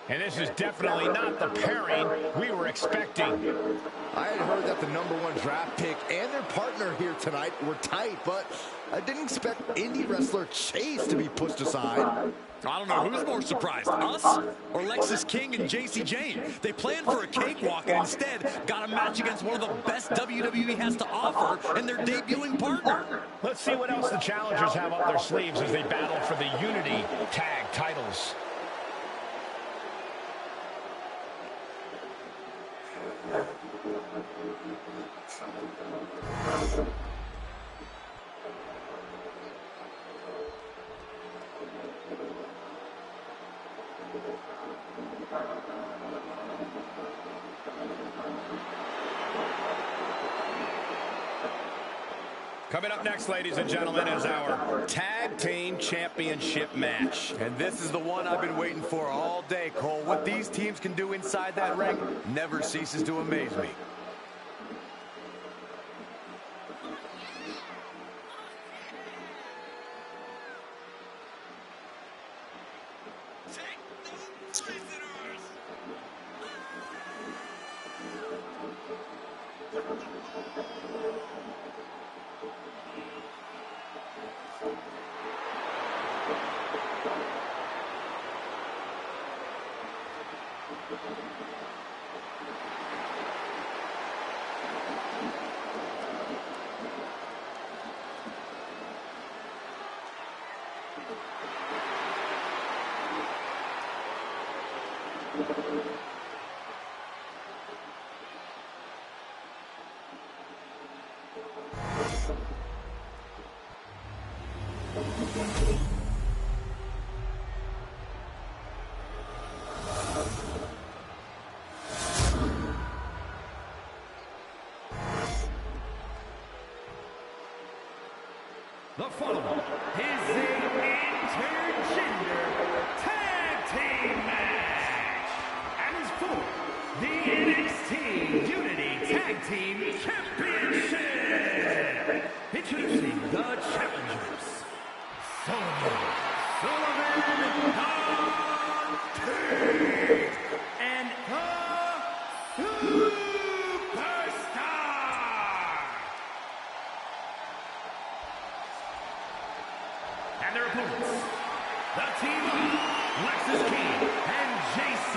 And this is definitely not the pairing we were expecting. I had heard that the #1 draft pick and their partner here tonight were tight, but I didn't expect indie wrestler Chase to be pushed aside. I don't know who's more surprised, us or Lexis King and JC Jane. They planned for a cakewalk and instead got a match against one of the best WWE has to offer and their debuting partner. Let's see what else the challengers have up their sleeves as they battle for the Unity Tag titles. Coming up next, ladies and gentlemen, is our Tag Team Championship match. And this is the one I've been waiting for all day, Cole. What these teams can do inside that ring never ceases to amaze me. The following is an intergender tag team match and is for the NXT Unity Tag Team Championship. Introducing the challengers, Sullivan, and the Superstar. And their opponents, the team of Lexis King and JC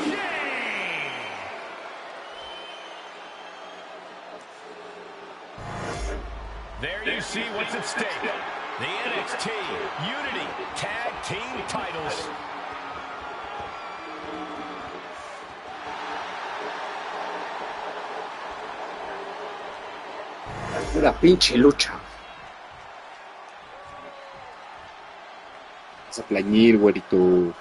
Jane. There you see what's at stake. The NXT Unity Tag Team titles. La pinche lucha. Vas a plañir, güerito.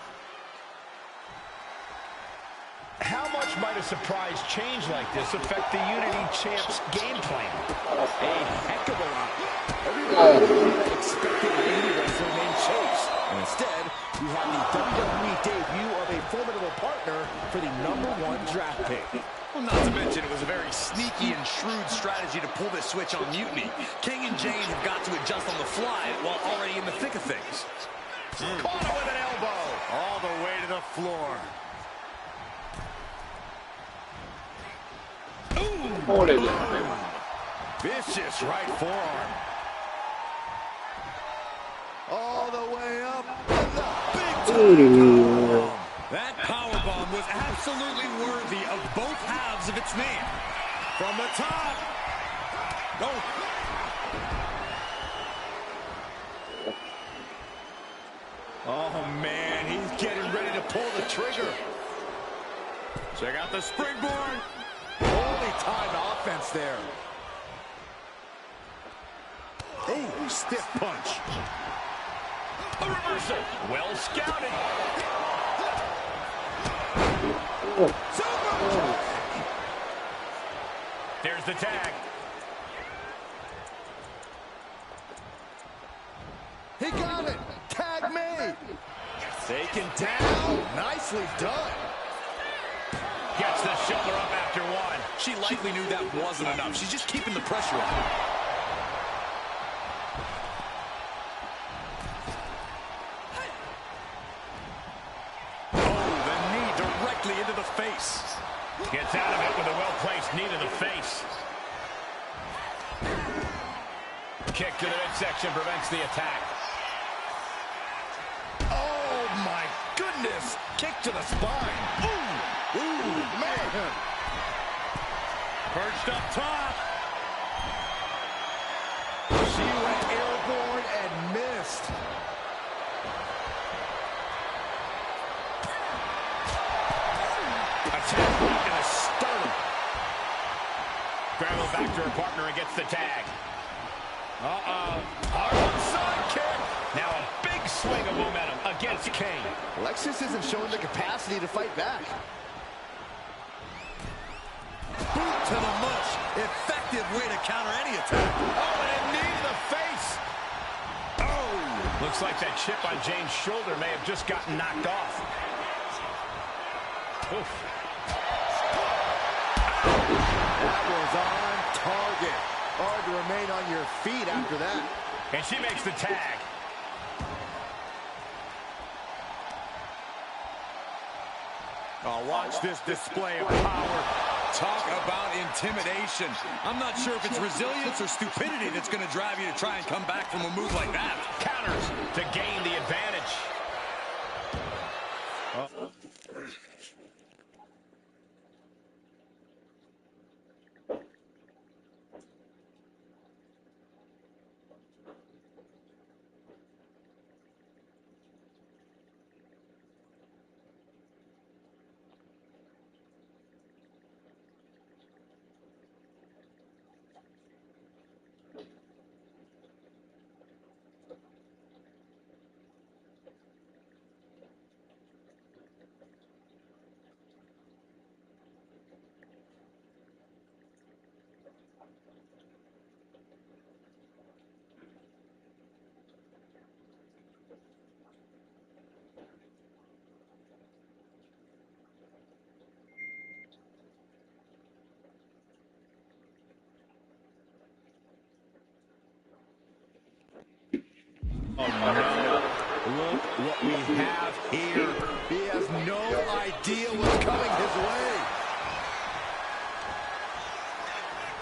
would a surprise change like this affect the Unity Champ's game plan? A heck of a lot. Everybody expected an indie wrestler named Chase. And instead, we have the WWE debut of a formidable partner for the #1 draft pick. Well, not to mention, it was a very sneaky and shrewd strategy to pull this switch on Mutiny. King and Jane have got to adjust on the fly while already in the thick of things. Caught him with an elbow. All the way to the floor. Vicious right forearm. All the way up. And the big time. That powerbomb was absolutely worthy of both halves of its name. From the top. Go. Oh, man, he's getting ready to pull the trigger. Check out the springboard. Holy timed offense there. Oh, stiff punch. A reversal. Well scouted. There's the tag. He got it. Tag made. Taken down. Nicely done. Gets the shoulder up after one. She likely knew that wasn't enough. She's just keeping the pressure on. Oh, the knee directly into the face. Gets out of it with a well-placed knee to the face. Kick to the midsection prevents the attack. Oh, my goodness. Kick to the spine. Ooh. Ooh, man. Perched up top. She went airborne and missed. Attack right to the sternum. Grab back to her partner and gets the tag. Harlem sidekick. Now a big swing of momentum against Kane. Lexus isn't showing the capacity to fight back. Boot to the mush. Effective way to counter any attack. Oh, and a knee to the face. Oh. Looks like that chip on Jane's shoulder may have just gotten knocked off. Oof. That was on target. Hard to remain on your feet after that. And she makes the tag. Oh, watch this display of power. Talk about intimidation. I'm not sure if it's resilience or stupidity that's going to drive you to try and come back from a move like that. Counters to gain the advantage. Oh, no. Look what we have here. He has no idea what's coming his way.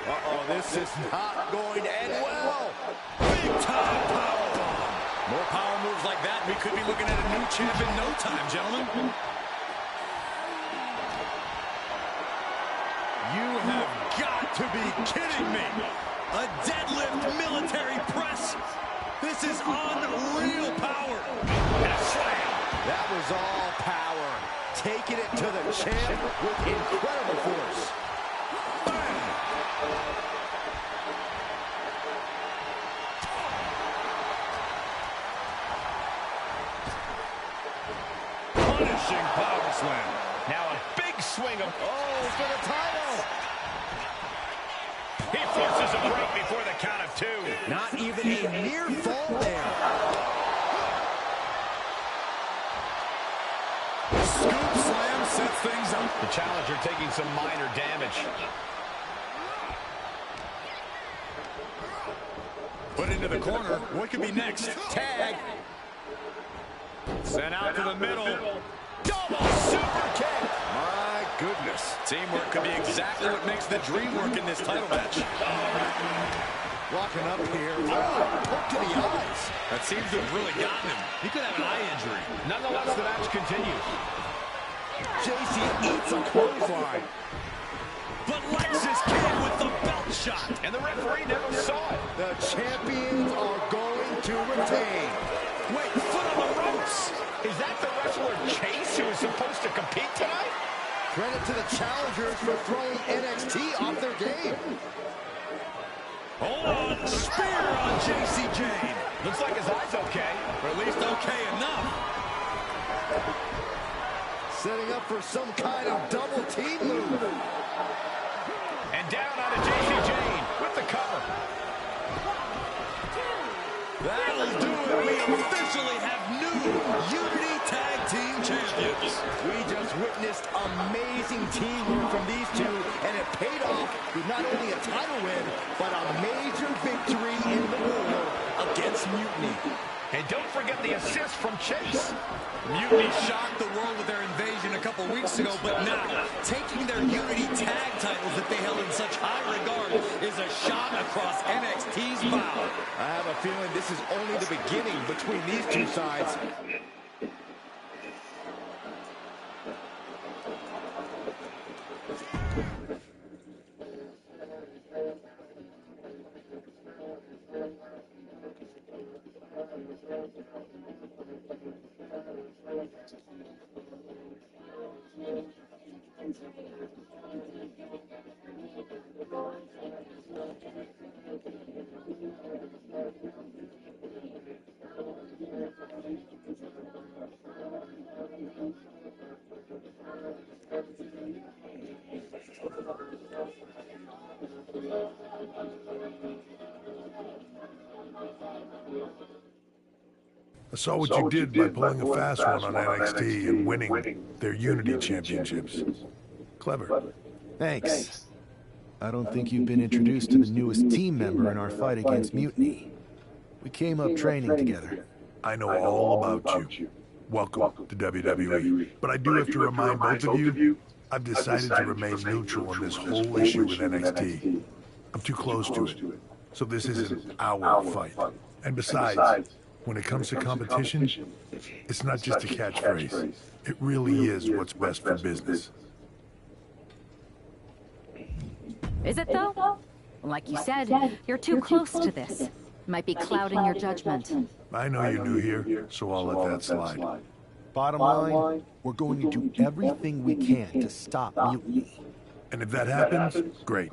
Uh-oh, this is not going to end well. Big time powerbomb. More power moves like that, we could be looking at a new champ in no time, gentlemen. You have got to be kidding me. A deadlift military press. This is unreal power. And a slam. That was all power. Taking it to the champ with incredible force. Bang! Punishing power slam. Now a big swing of... Oh, for the title. He forces a break before the count of 2. Not even a near fall there. Scoop slam sets things up. The challenger taking some minor damage. Put into the corner. What could be next? Tag. Sent out to the middle. Double super kick. My goodness. Teamwork could be exactly what makes the dream work in this title match. Locking up here. Hook to the eyes. That seems to have really gotten him. He could have an eye injury. Nonetheless, the match continues. JC eats a clothesline. But Lexis King with the belt shot. And the referee never saw it. The champions are going to retain. Wait, foot on the ropes. Is that the wrestler Chase who is supposed to compete tonight? Credit to the challengers for throwing NXT off their game. Hold on. Spear on JC Jane. Looks like his eye's okay. Or at least okay enough. Setting up for some kind of double team move. And down onto JC Jane with the cover. That'll do it. We officially have new Unity Tag Team Champions. We just witnessed amazing teamwork from these two, and it paid off with not only a title win, but a major victory in the war against Mutiny. And don't forget the assist from Chase. Mutiny shocked the world with their invasion a couple weeks ago, but now, taking their Unity Tag titles that they held in such high regard is a shot across NXT's bow. I have a feeling this is only the beginning between these two sides. I saw what you did by pulling a fast one on NXT and winning their Unity Championships. Clever. Thanks. I don't think you've been introduced to the newest team member in our fight against Mutiny. We came up training together. I know all about you. Welcome to WWE. But I do have to remind both of you, I've decided to remain neutral in this whole issue with NXT. I'm too close to it. So this isn't our fight. And besides, when it comes to competition, it's not just a catchphrase. It really is what's best for business. Is it though? Like you said, you're too close to this. Might be clouding your judgment. I know you're new here, so I'll let that slide. Bottom line, we're going to do everything we can to stop Mutiny. And if that happens, great.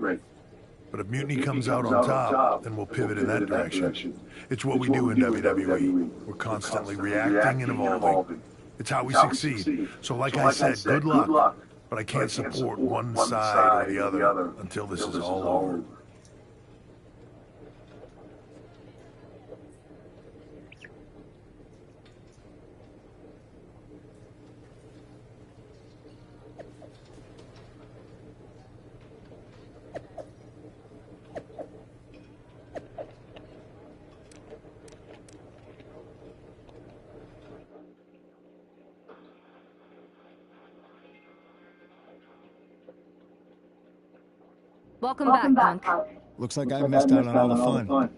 But if Mutiny comes out on top, then we'll pivot in that direction. It's what we do in WWE. We're constantly reacting and evolving. It's how we succeed. So like I said, good luck. But I can't support one side or the other until this is all over. Welcome back, Punk. Looks like I missed out on all the fun.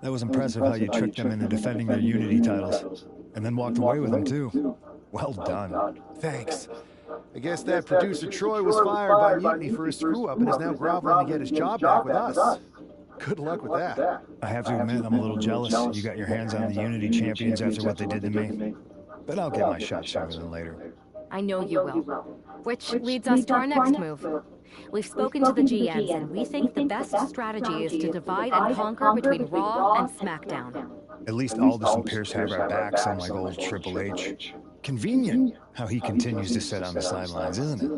That was impressive how you tricked them into defending their Unity titles. And then walked away with them, too. Well done. Thanks. I guess that producer Troy was fired by Mutiny for his screw-up and is now groveling to get his job back with us. Good luck with that. I have to admit, I'm a little jealous you got your hands on the Unity champions after what they did to me. But I'll get my shot sooner than later. I know you will. Which leads us to our next move. We've spoken to the GMs, and we think the best strategy is to divide and conquer between Raw and SmackDown. At least Aldous and Pierce have our backs, unlike old Triple H. Convenient how he continues to sit on the sidelines, isn't it?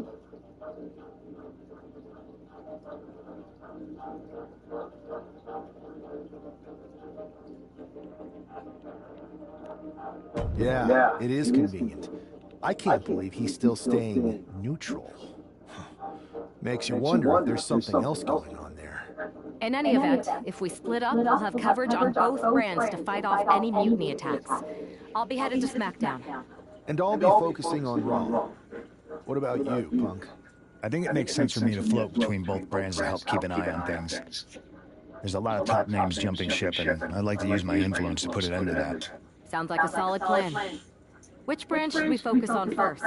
Yeah, it is convenient. I can't believe he's still staying neutral. Makes you wonder if there's something else going on there. In any event, if we split up, we'll have coverage on both brands to fight off any mutiny attacks. I'll be headed to SmackDown. And I'll be focusing on Raw. What about you, Punk? I think it makes sense for me to float between both brands to help keep an eye on things. There's a lot of top names jumping ship, and I'd like to use my influence to put an end to that. Sounds like a solid plan. Which brand should we focus on first?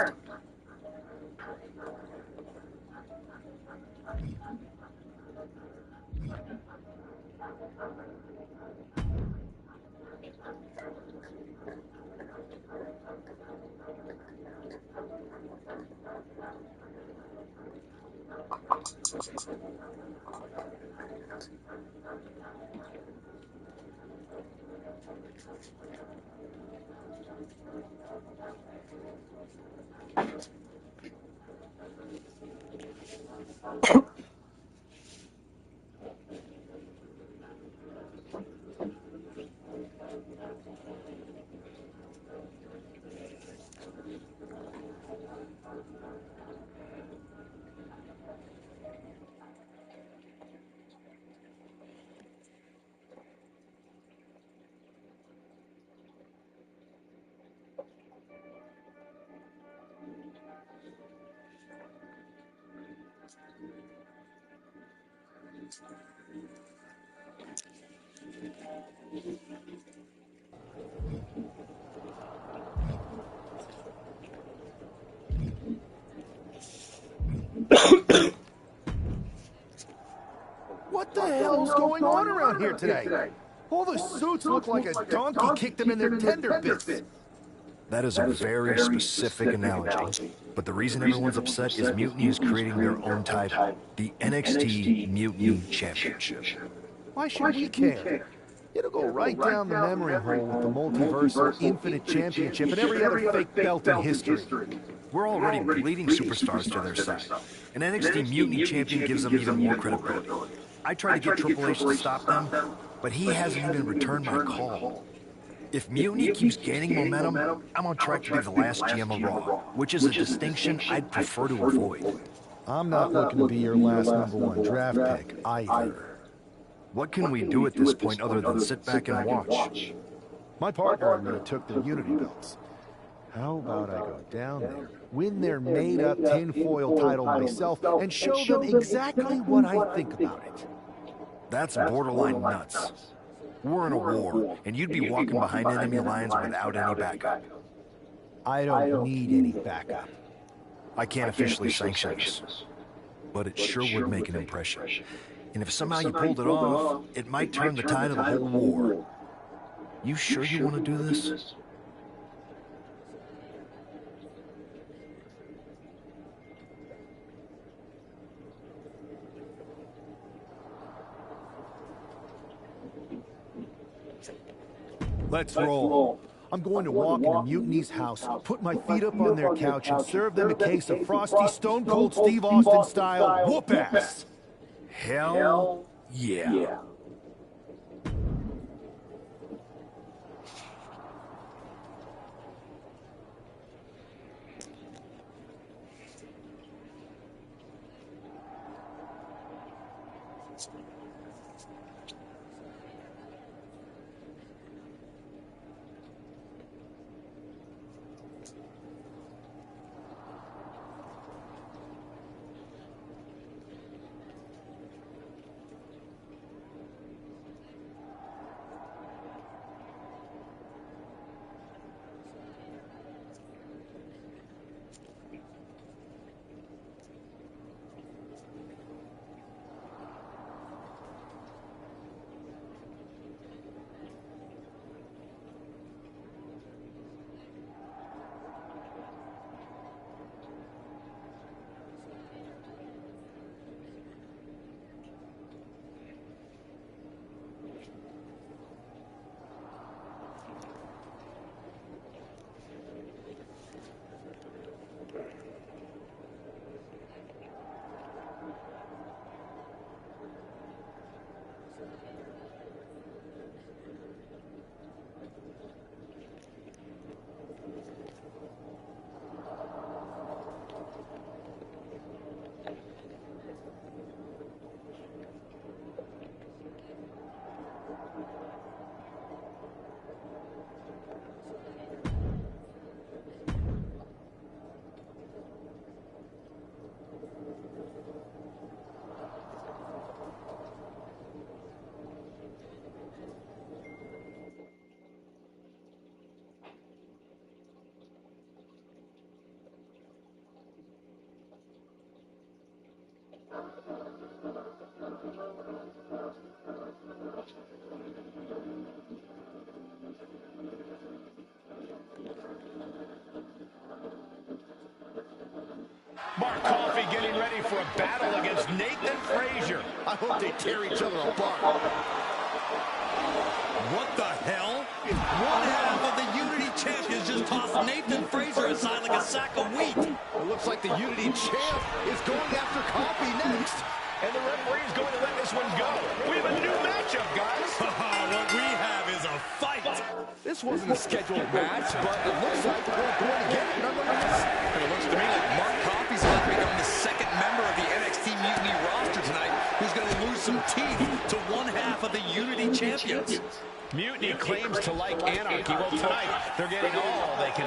What the hell's going on around here today? All the suits look like a donkey kicked them in their tender bits. That is a very specific analogy. But the reason everyone's upset is Mutiny is creating their own title, the NXT Mutiny Championship. Why should we care? It'll go right down the memory hole with the multiversal Infinite Championship and every other fake belt in history. We're already bleeding superstars to their side. An NXT Mutiny Champion gives them even more credibility. I tried to get Triple H to stop them, but he hasn't even returned my call. If Mutiny keeps gaining momentum, I'm on track to be the last GM of Raw, which is a distinction I'd prefer to avoid. I'm not looking to be your last #1 draft pick, either. What can we do at this point other than sit back and watch? My partner and me took their Unity belts. How about I go down there, win their made-up tinfoil title myself, and show them exactly what I think about it? That's borderline nuts. We're in a war, and you'd be walking behind enemy lines without any backup. I don't need any backup. I can't officially sanction this, but it sure would make an impression. And if somehow you pulled it off, it might turn the tide of the whole war. You sure you want to do this? Let's roll. I'm going to walk into Mutiny's house, put my feet up on their couch, and serve them a case of frosty Stone Cold Steve Austin style whoop-ass. Hell yeah. Mark Coffey getting ready for a battle against Nathan Frazier. I hope they tear each other apart. What the hell? One half of the Unity champions just tossed Nathan Frazier aside like a sack of wheat. It looks like the Unity champ is going after Coffey next. And the referee is going to let this one go. We have a new matchup, guys. What we have is a fight. This wasn't a scheduled match, but it looks like we're going to get it nonetheless. And it looks to me like Mark Coffey's about to become the second member of the NXT Mutiny roster tonight who's going to lose some teeth to one half of the Unity champions. Mutiny claims to like anarchy. Well, tonight, they're getting all they can.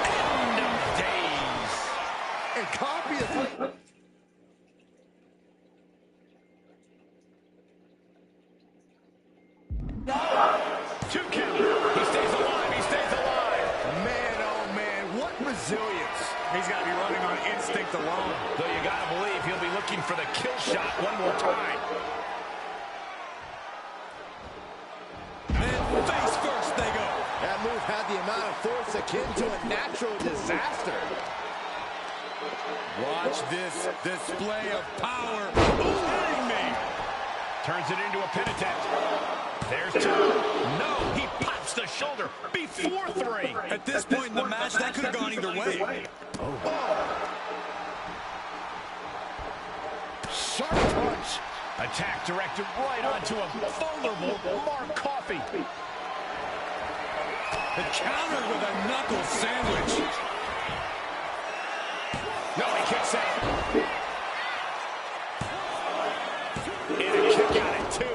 End of days. And Coffey is like... 2 count. He stays alive. He stays alive. Man, oh man, what resilience. He's got to be running on instinct alone. Though you got to believe he'll be looking for the kill shot one more time. And face first they go. That move had the amount of force akin to a natural disaster. Watch this display of power. Who's hitting me? Turns it into a pin attempt. There's 2. No, he pops the shoulder before 3. At this point in the match, that could have gone either way. Sharp punch. Attack directed right onto a vulnerable Mark Coffey. The counter with a knuckle sandwich. No, he kicks out. And a kick out at 2.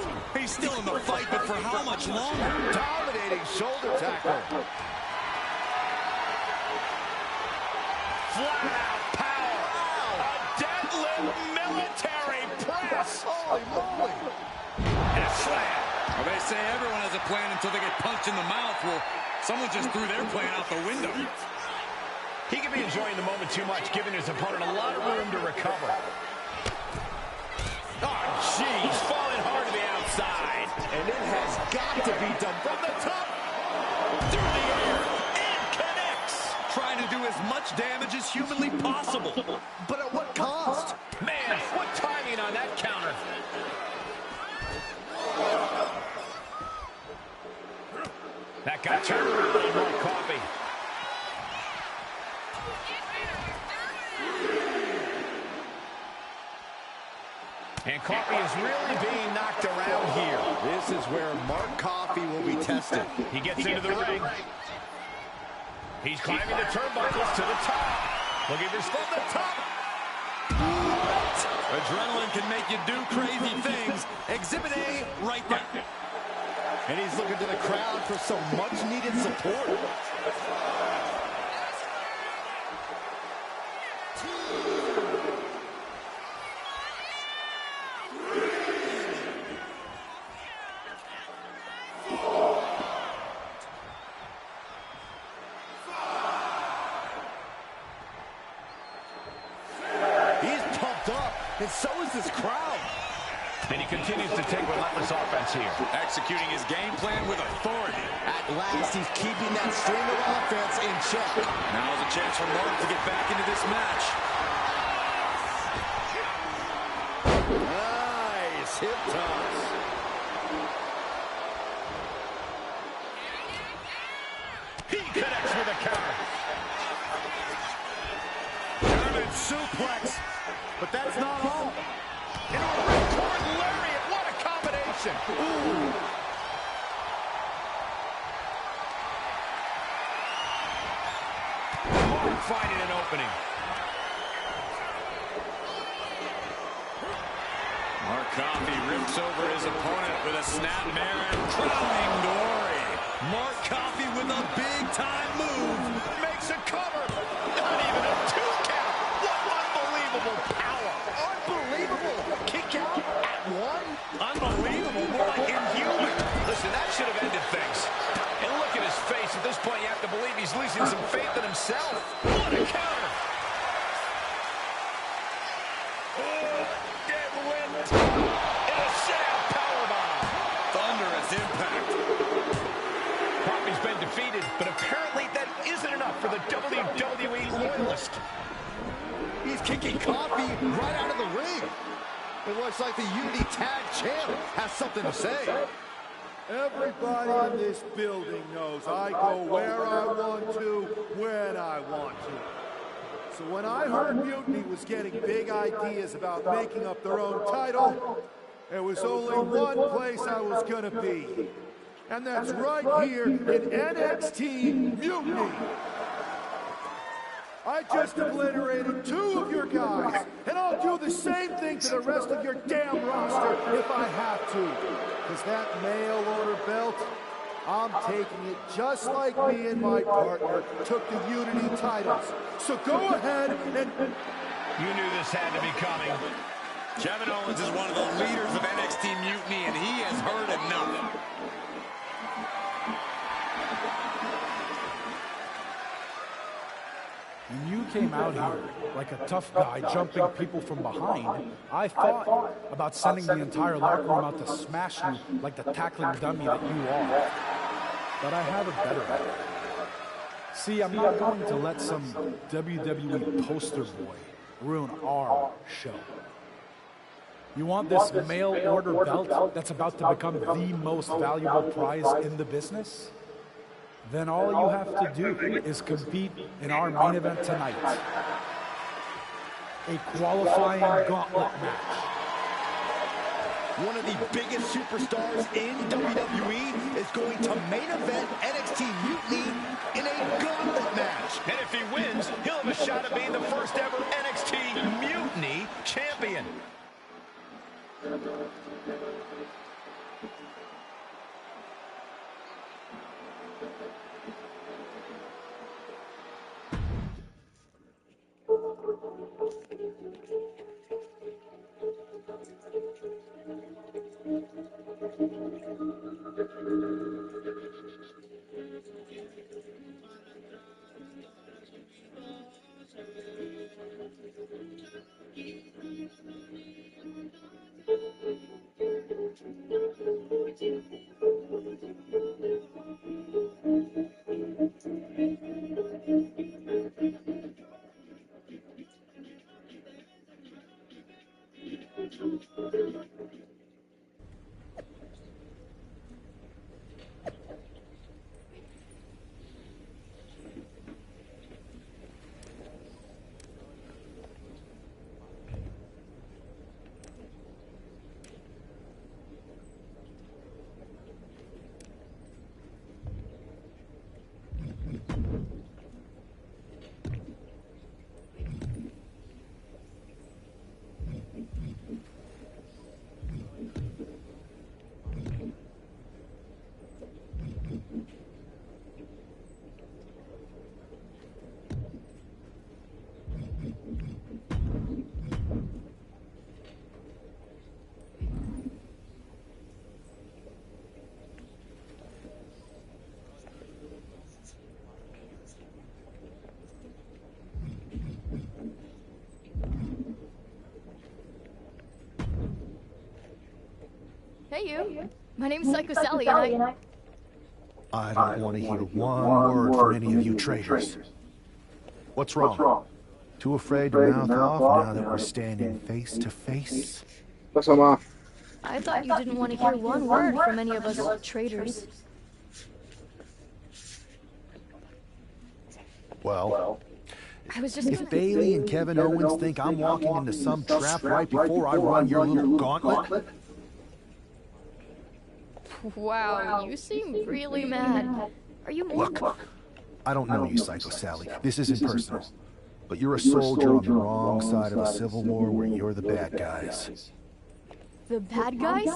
He's still in the fight, but for how much longer? Dominating shoulder tackle. Flat out power. A deadlift military press. Holy moly. And a slam. Well, they say everyone has a plan until they get punched in the mouth. Well, someone just threw their plan out the window. He could be enjoying the moment too much, giving his opponent a lot of room to recover. Oh, jeez, falling hard to the outside. And it has got to be done from the top. Through the air, and connects. Trying to do as much damage as humanly possible. But at what cost? Man, what timing on that counter. That got turned around on Mark Coffey. And Coffey is really being knocked around here. This is where Mark Coffey will be tested. He gets into the ring. He's climbing the turnbuckles to the top. Looking for from the top. Adrenaline can make you do crazy things. Exhibit A right there. And he's looking to the crowd for some much-needed support. And so is this crowd. And he continues to take relentless offense here. Executing his game plan with authority. At last, he's keeping that stream of offense in check. Now's a chance for Mark to get back into this match. Nice hip toss. He connects with a counter. German suplex. But that's not all. Into a ripcord lariat. What a combination. Ooh. Mark finding an opening. Mark Coffey rips over his opponent with a snapmare and crowning glory. Mark Coffey with a big-time move. Makes a cover. Not even a 2 count. What unbelievable power. Unbelievable. Kick out at 1. Unbelievable. More like inhuman. Listen, that should have ended things. And look at his face. At this point, you have to believe he's losing some faith in himself. What a counter. for the WWE loyalist. He's kicking coffee right out of the ring. It looks like the Unity Tag Champ has something to say. Everybody in this building knows I go where I want to, when I want to. So when I heard Mutiny was getting big ideas about making up their own title, there was only one place I was gonna be. And that's right here in NXT Mutiny. I just obliterated 2 of your guys, and I'll do the same thing to the rest of your damn roster if I have to. Because that mail order belt, I'm taking it just like me and my partner took the Unity titles. So go ahead and... You knew this had to be coming. Kevin Owens is one of the leaders of NXT Mutiny, and he has heard enough. When you came out here like a tough guy jumping people from behind, I thought about sending the entire locker room out to smash you like the tackling dummy that you are. But I have a better idea. See, I'm not going to let some WWE poster boy ruin our show. You want this mail order belt that's about to become the most valuable prize in the business? Then all you have to do is compete in our main event tonight. A qualifying gauntlet match. One of the biggest superstars in WWE is going to main event NXT Mutiny in a gauntlet match. And if he wins, he'll have a shot at being the first ever NXT Mutiny champion. Hey, you. My name's Psycho Sally, and I don't want to hear one word from any of you traitors. What's wrong? Too afraid to mouth off now that we're standing face to face? I thought you didn't want to hear one word from any of us traitors. Well, I was just if Bailey and Kevin Owens think I'm walking into some trap right before I run your little gauntlet... Wow, you seem really mad. Are you... Look, I don't know you, Psycho Sally. This isn't personal. But you're a soldier on the wrong side of a civil war where you're the bad guys. The bad guys?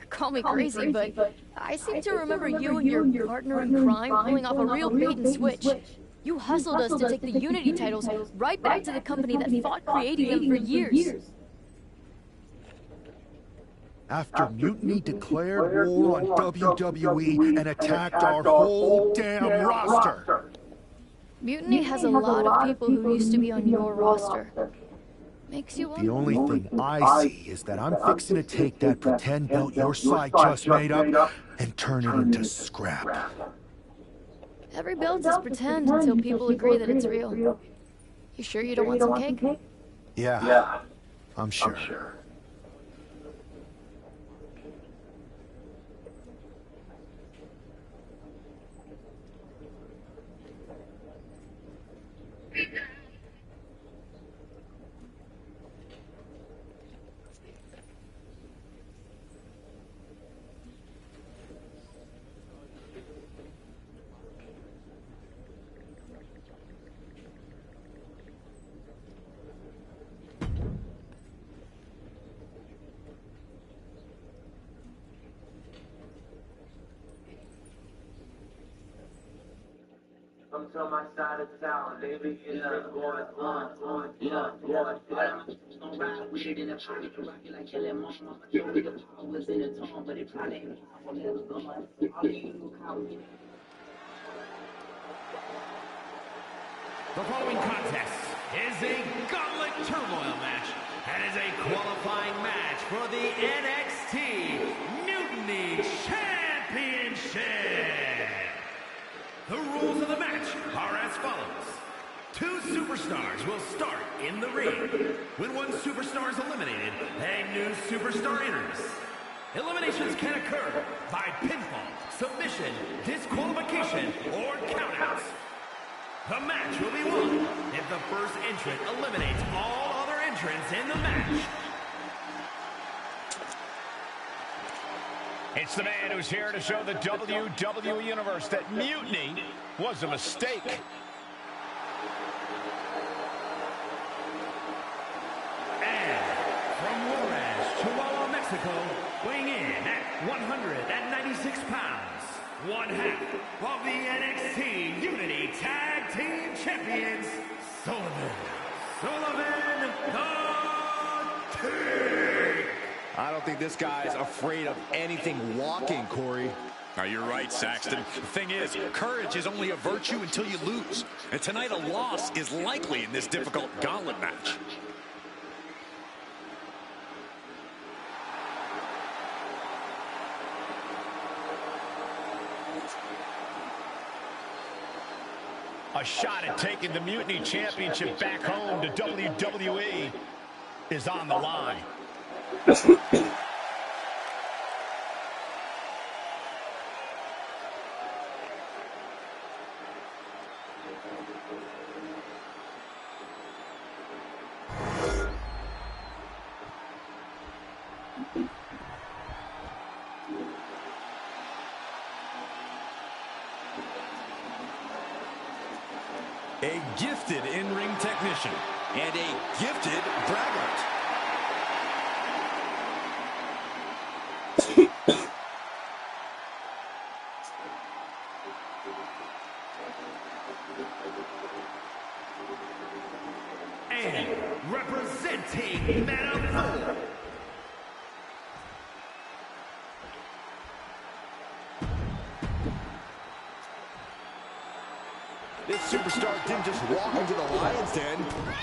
Call me crazy, but I seem to remember you and your partner in crime pulling off a real bait and switch. You hustled us to take the Unity titles right back to the company that fought creating them for years. After Mutiny declared war on WWE and attacked our whole damn roster. Mutiny has a lot of people who used to be on your roster. Makes you wonder. The only thing I see is that I'm fixing to take that pretend belt your side just made up and turn it into scrap. Every build is pretend until people agree that it's real. You sure you don't want some cake? Yeah, I'm sure. Come to my side of town, baby, it's going on, yeah, don't ride with it in a pocket, rock it like killing mama. Show me the power was in the tone, but it probably ain't powerful, let's go. All you coward. The following contest is a Gauntlet turmoil match and is a qualifying match for the NXT Mutiny Championship. The rules of the match are as follows. 2 superstars will start in the ring. When one superstar is eliminated, a new superstar enters. Eliminations can occur by pinfall, submission, disqualification, or countouts. The match will be won if the first entrant eliminates all other entrants in the match. It's the man who's here to show the WWE Universe that mutiny was a mistake. And from Juarez, Chihuahua, Mexico, weighing in at 196 pounds, one half of the NXT Unity Tag Team Champions, Sullivan the King. I don't think this guy's afraid of anything walking, Corey. Now, you're right, Saxton. The thing is, courage is only a virtue until you lose. And tonight, a loss is likely in this difficult gauntlet match. A shot at taking the Mutiny Championship back home to WWE is on the line. A gifted in-ring technician and a gifted braggart. And representing Meta. This superstar didn't just walk into the Lion's Den.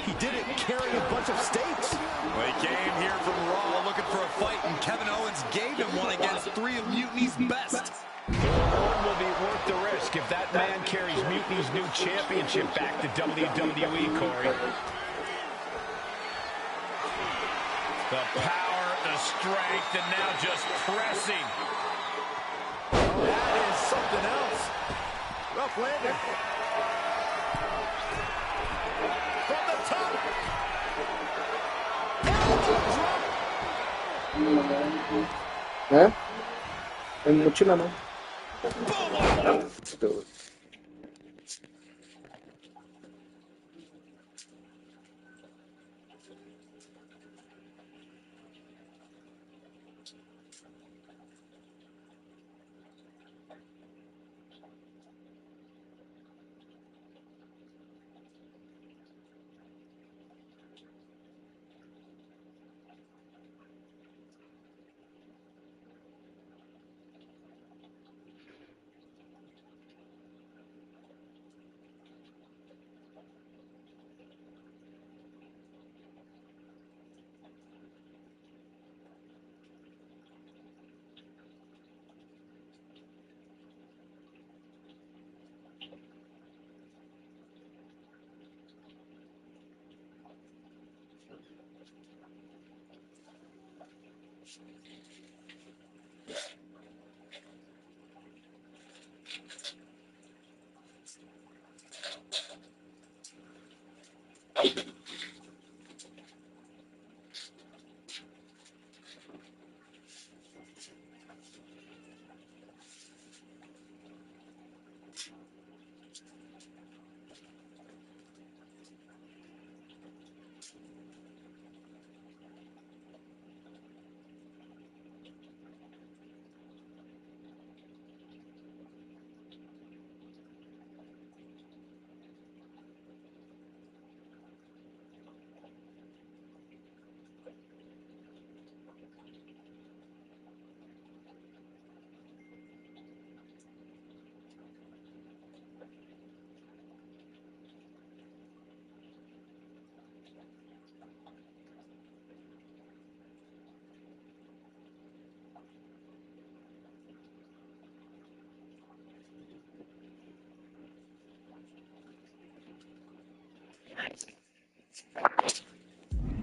He did it carrying a bunch of stakes. Well, he came here from Raw looking for a fight, and Kevin Owens gave him one against 3 of Mutiny's best. The reward will be worth the risk if that man carries Mutiny's new championship back to WWE, Corey. The power, the strength, and now just pressing. Oh, that is something else. Rough landing. From the top. Mucho nada más.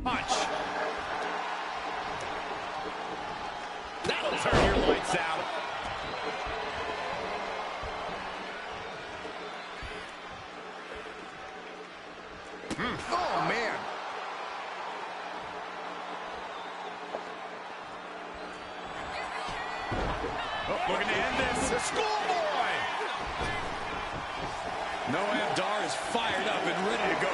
Punch. That'll turn your lights out. Oh, man. Oh, looking to end this. The schoolboy. Noam Dar is fired up and ready to go.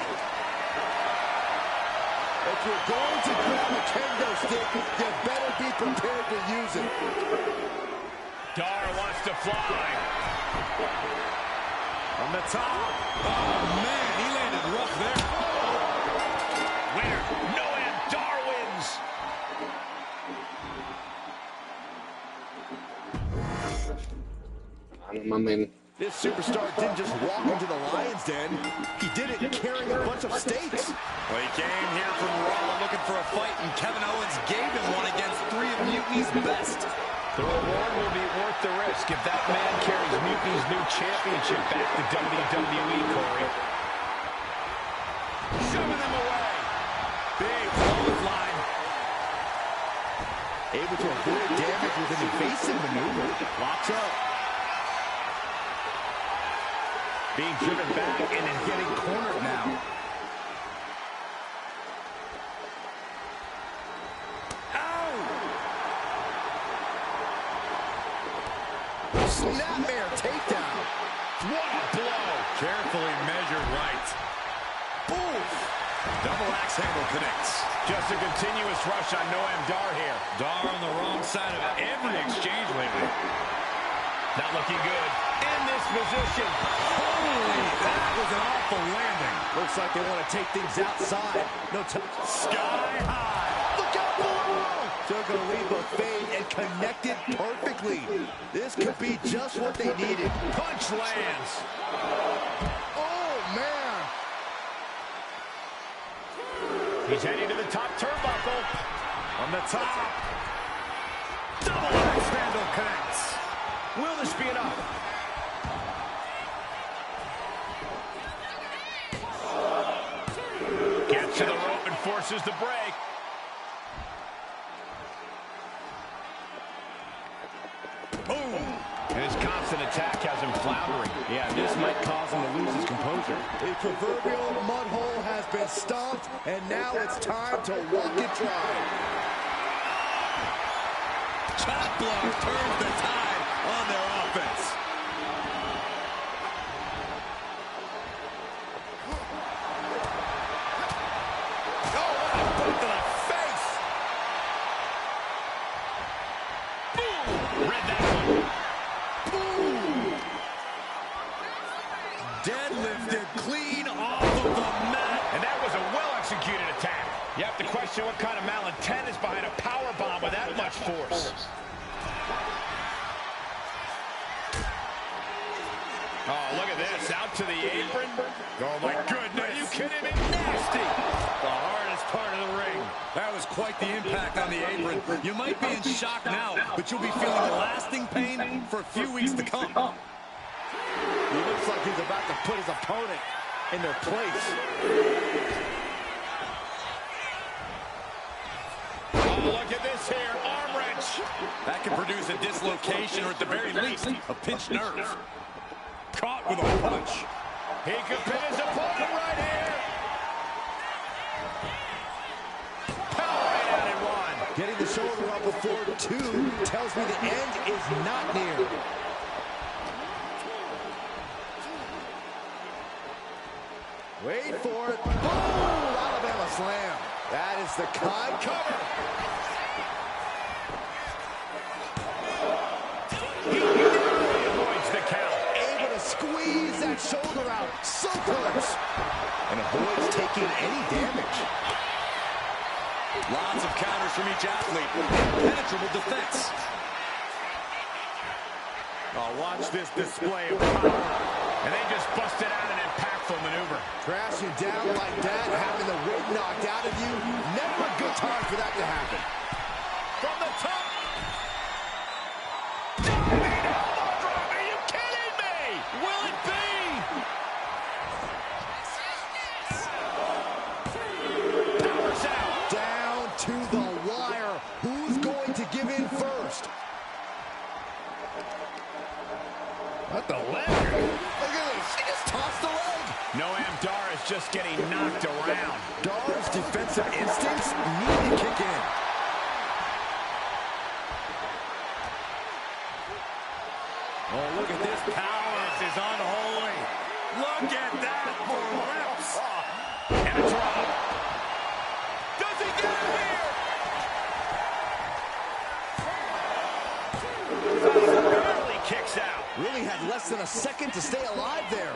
If you're going to grab a kendo stick, you better be prepared to use it. Dar wants to fly. On the top. Oh, man, he landed rough there. Winner, Noam Dar wins. Ano mamen. This superstar didn't just walk into the Lion's Den. He did it carrying a bunch of stakes. Well, he came here from Raw looking for a fight, and Kevin Owens gave him one against 3 of Mutiny's best. The reward will be worth the risk if that man carries Mutiny's new championship back to WWE, Corey. Shoving them away. Big clothesline. Able to avoid damage with an evasive maneuver. Locks up. Being driven back and is getting cornered now. Ow! Snapmare takedown. What a blow. Carefully measured right. Oof. Double axe handle connects. Just a continuous rush on Noam Dar here. Dar on the wrong side of every exchange lately. Not looking good. In this position. Holy, that was an awful landing. Looks like they want to take things outside. No time. Sky high. Look out below. Took a leap of faith and connected perfectly. This could be just what they needed. Punch lands. Oh, man. He's heading to the top turnbuckle. On the top. Double axe handle connects. Will this be enough? Gets to the rope and forces the break. Boom! And his constant attack has him floundering. Yeah, this might cause him to lose his composure. The proverbial mud hole has been stomped, and now it's time to walk it dry. Chop block turns the tide on their offense. Oh, what a boot to the face! Boom! Read that one. Boom! Deadlifted clean off of the mat. And that was a well-executed attack. You have to question what kind of malintent is behind a power bomb with that much force. Oh, look at this. Out to the apron. Oh, my goodness. Are you kidding me? Nasty. The hardest part of the ring. That was quite the impact on the apron. You might be in shock now, but you'll be feeling lasting pain for a few weeks to come. He looks like he's about to put his opponent in their place. look at this here. Arm wrench. That can produce a dislocation or at the very least a pinched nerve. Caught with a punch. He could pin his opponent right here. Power right out in one. Getting the shoulder up before two tells me the end is not near. Wait for it. Boom! Alabama slam. That is the cover. He avoids the count. Able to squeeze that shoulder out. So close. And avoids taking any damage. Lots of counters from each athlete. Impenetrable defense. Oh, watch this display of power. And they just busted out an impactful maneuver. Crashing down like that, having the wind knocked out of you, never a good time for that to happen. From the top. Diving elbow drop. Are you kidding me? Will it be? Powers out. Down to the wire. Who's going to give in first? What the leg? Look at this. He just tossed the leg. Noam Dar is just getting knocked around. Dar's defensive instincts need to kick in. Oh, look at this power. This is unholy. Look at that for reps. And a drop. Does he get it here? Barely kicks out. Really had less than a second to stay alive there.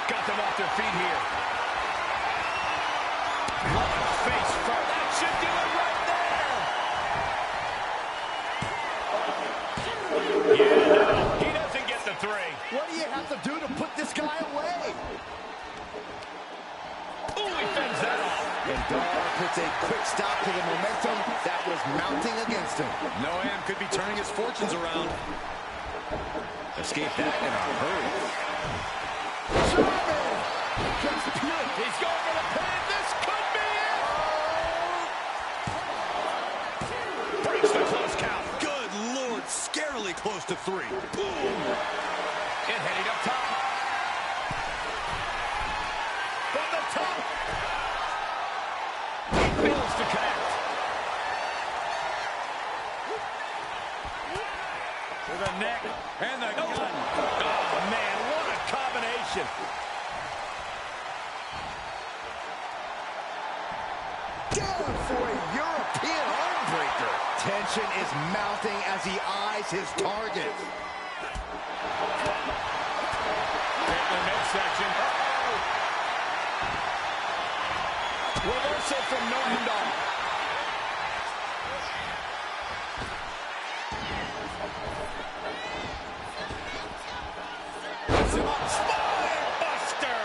Got them off their feet here. Face first. That should do it right there. Yeah, no, he doesn't get the three. What do you have to do to put this guy away? Ooh, he fends that off. And Dar puts a quick stop to the momentum that was mounting against him. Noam could be turning his fortunes around. Escape that in a hurry. German! Just pure. He's going for the pin. This could be it. Breaks the close count. Good Lord, scarily close to three. Boom. And heading up top. From the top. He fails to connect. To the neck and the gun. Oh, man, what a combination. Down for a European armbreaker. Tension is mounting as he eyes his target. In the midsection. Reversal from Noam Dar. Puts him up. Spine buster.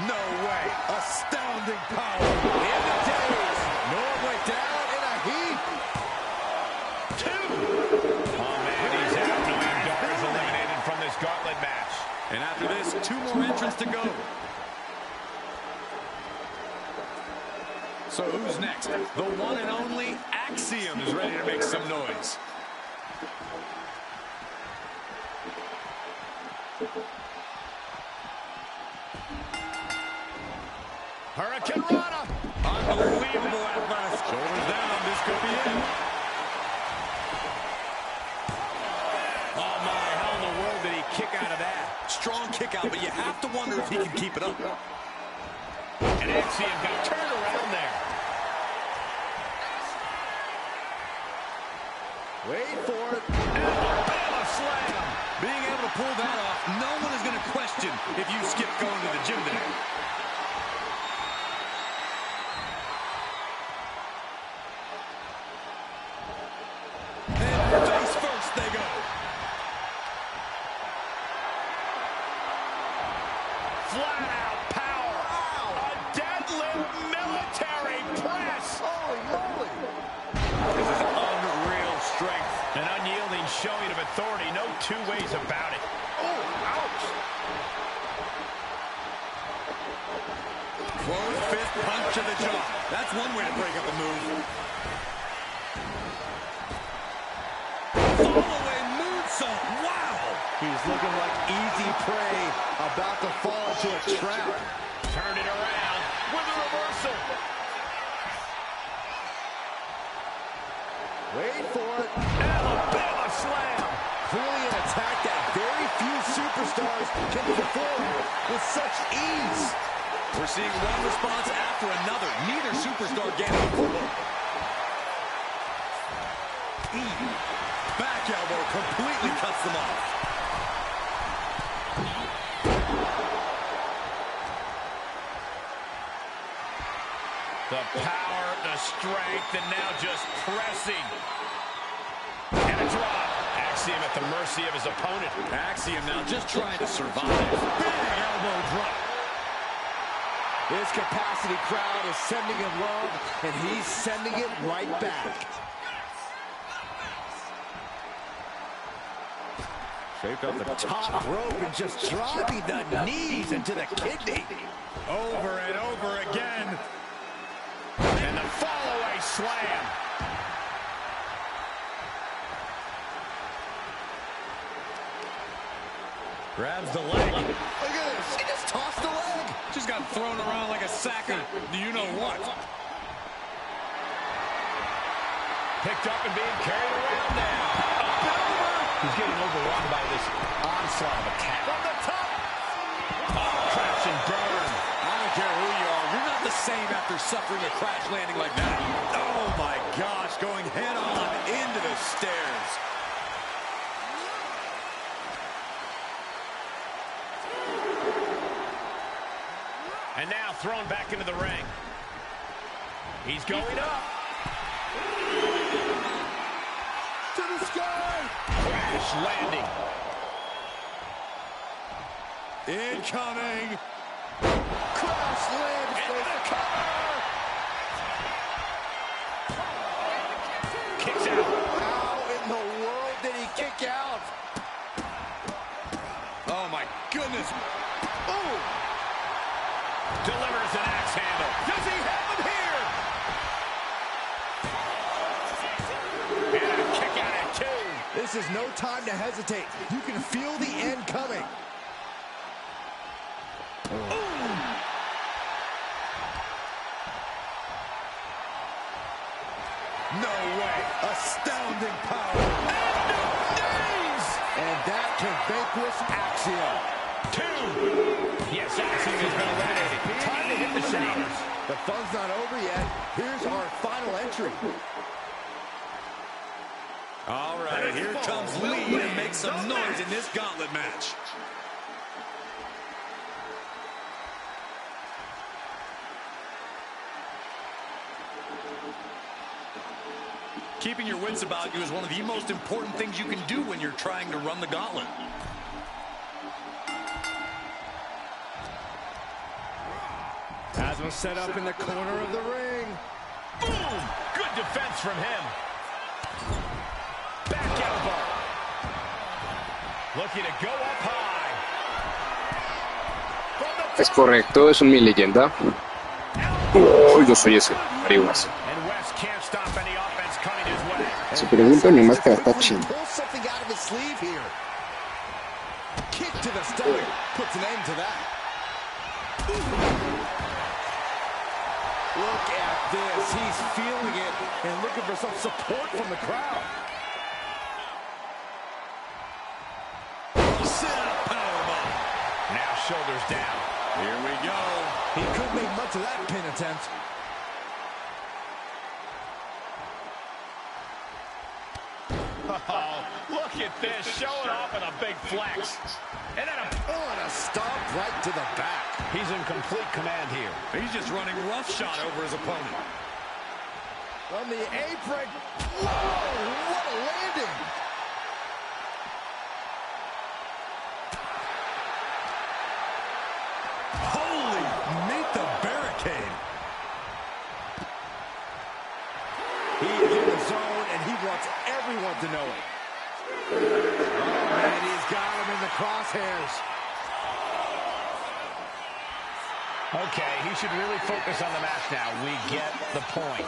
No way. Astounding power. In the days. Noam went down in a heap. Two. Oh, man, he's out. Noam Dar is eliminated from this gauntlet match. And after this, 2 more entrants to go. So who's next? The one and only Axiom is ready to make some noise. Hurricane Rana. Unbelievable athletics. Shoulders down. This could be it. Oh, my. How in the world did he kick out of that? Strong kick out, but you have to wonder if he can keep it up. And Axiom got turned around there. Wait for it. Alabama slam. Being able to pull that off, no one is going to question if you skip going to the gym today. And face first they go. Flat out power. A deadlift military press. Holy moly. This is unreal strength. An unyielding authority, no two ways about it. Oh, ouch! Closed fist punch to the jaw. That's one way to break up a move. Fall-away moonsault. Wow! He's looking like easy prey, about to fall into a trap. Turn it around with a reversal. Wait for it. Alabama slam. Clearly an attack that very few superstars can perform with such ease. We're seeing one response after another. Neither superstar getting a foothold. Back elbow completely cuts them off. The power, the strength, and now just pressing. And a drop. Axiom at the mercy of his opponent. Axiom now just trying to survive. Big elbow drop. This capacity crowd is sending him love, and he's sending it right back. Shaped up the top rope and just driving the knees into the kidney. Over and over again. And the fall-away slam. Grabs the leg. Look at this. He just tossed the leg. Just got thrown around like a sack of do-you-know-what. Picked up and being carried around now. A builder. He's getting overrun by this onslaught of attack. From the top. Oh, crash and burn. I don't care who you are. You're not the same after suffering a crash landing like that. Oh, my gosh. Going head-on into the stairs. And now thrown back into the ring. He's going up. To the sky. Crash landing. Incoming. Crash lands. Into the cover. Kicks out. How in the world did he kick out? Oh, my goodness. Oh. Delivers an axe handle. Does he have him here? And a kick out at two. This is no time to hesitate. You can feel the end coming. No way. Astounding power. And that can vanquish Axiom. Two. Yes, Axiom has been eliminated. Time to hit the showers. The fun's not over yet. Here's our final entry. All right, here comes Lee to make some noise in this gauntlet match. Keeping your wits about you is one of the most important things you can do when you're trying to run the gauntlet. Has him set up in the corner of the ring. Boom! Good defense from him. Back elbow. Looking to go up high. Es correcto, es un mi leyenda. Oh, yo soy ese, Ariuas. And West can't stop any offense coming his way. Se pregunta, mi máscara está chida. Pull something out of his sleeve here. Kick to the stomach puts an end to that. Look at this. He's feeling it and looking for some support from the crowd. Now shoulders down. Here we go. He couldn't make much of that pin attempt. Oh, look at this. Showing off in a big flex. And then a stomp right to the back. He's in complete command here. He's just running roughshod over his opponent. From the apron. Whoa, what a landing. Holy, meet the barricade. He is in the zone, and he wants everyone to know it. And he's got him in the crosshairs. Okay, he should really focus on the match now. We get the point.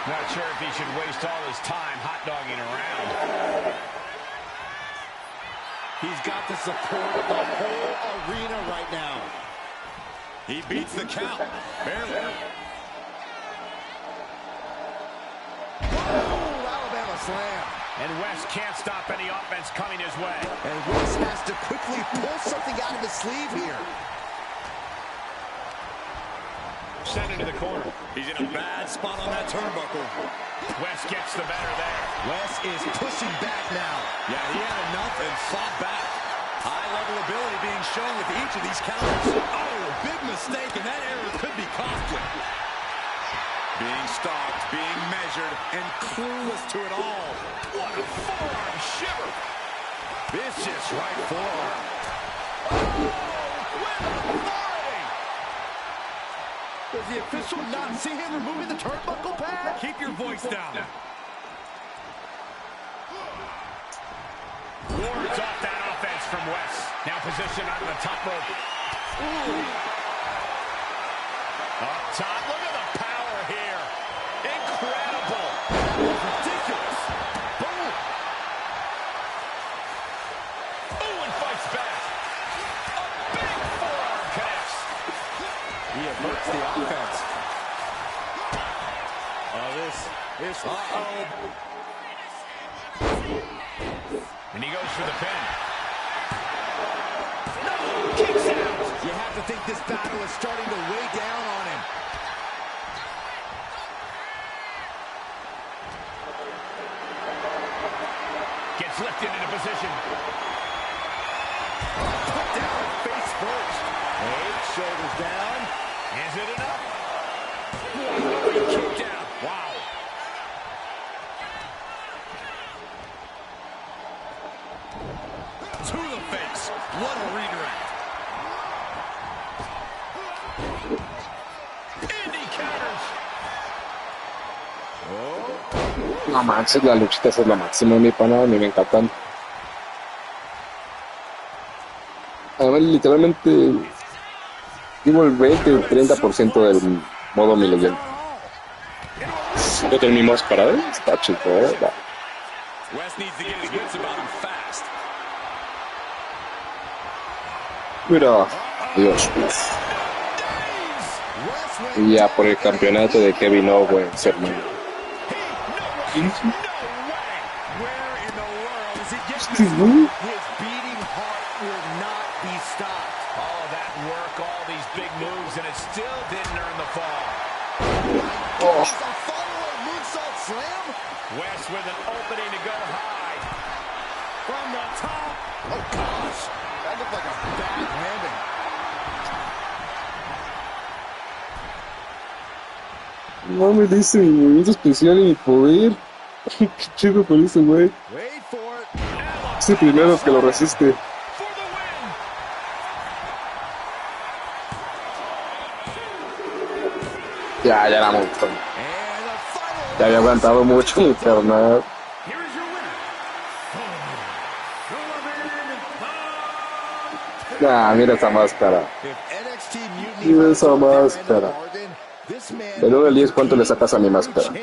Not sure if he should waste all his time hot-dogging around. He's got the support of the whole arena right now. He beats the count. Barely. Oh, Alabama slam. And West can't stop any offense coming his way. And West has to quickly pull something out of his sleeve here. Sent into the corner. He's in a bad spot on that turnbuckle. West gets the better there. West is pushing back now. Yeah, he had enough and fought back. High-level ability being shown with each of these counters. Oh, big mistake, and that error could be costly. Being stalked, being measured, and clueless to it all. What a forearm shiver. Vicious right forearm. Oh, with authority. Does the official not see him removing the turnbuckle pad? Keep your voice down. Wards off that offense from West. Now positioned on the top rope. Ooh. Up top, look at the power here. Incredible. Ridiculous. Boom. Ooh, and fights back. A big forearm connects. He averts the offense. Oh, this. Uh-oh. And he goes for the pin. No, kicks out. You have to think this battle is starting to weigh down on him. Gets lifted into position. Put down face first. Wait, shoulders down. Is it enough? Kicked out. Wow. To the face. What a redirect. Indy counters. No manches, las luchitas es lo máximo, mi pana, a mí me encantan. Además, literalmente, digo el 20-30% del modo mi leyenda. Yo tengo mi mouse parado, está chido, ¿verdad? West needs to get his wits about him fast. Mira, Dios. Y ya por el campeonato de Kevin Owens, hermano. Where in the world is it getting? His beating heart will not be stopped. All of that work, all these big moves, and it still didn't earn the fall. Oh. A follow-up moonsault slam? West with an opening to go high. From the top. Oh, gosh. That looked like a bad landing. No me dice mi movimiento especial y mi poder. Qué chido por ese güey. Wait for it. Es el primero que lo resiste. Ya era mucho. Ya había aguantado mucho mi carnal. Nah, mira esa máscara. Mira esa máscara. Del 1 al 10, ¿cuánto le sacas a mi máscara?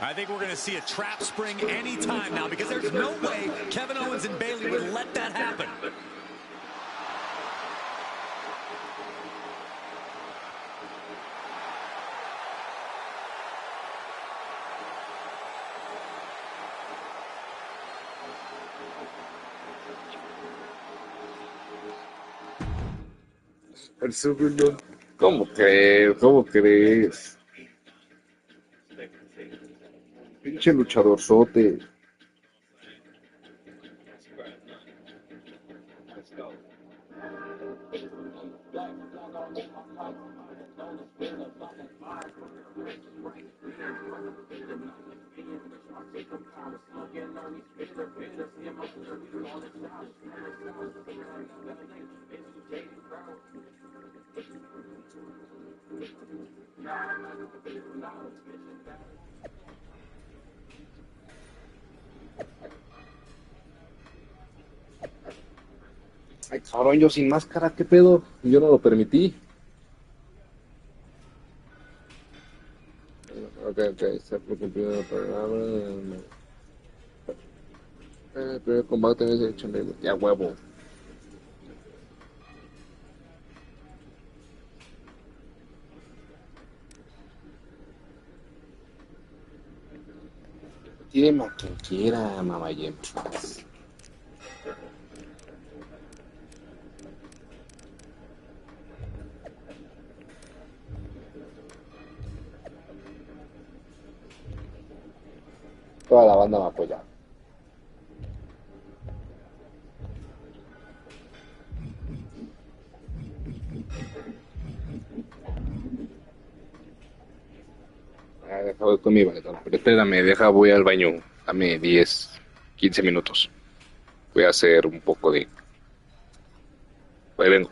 I think we're going to see a trap spring any time now because there's no way Kevin Owens and Bayley would let that happen. El segundo. ¿Cómo crees? ¿Cómo crees? Pinche luchadorzote. Ay, cabrón, yo sin máscara, ¿qué pedo? Yo no lo permití. Ok, está por cumplido el programa. El primer combate en ese hecho, ya huevo. Tíreme a quien quiera, mamayentas. Toda la banda me apoya. Deja voy con mi valetón. Pero espérame, voy al baño. Dame 10, 15 minutos. Voy a hacer un poco de... Ahí vengo.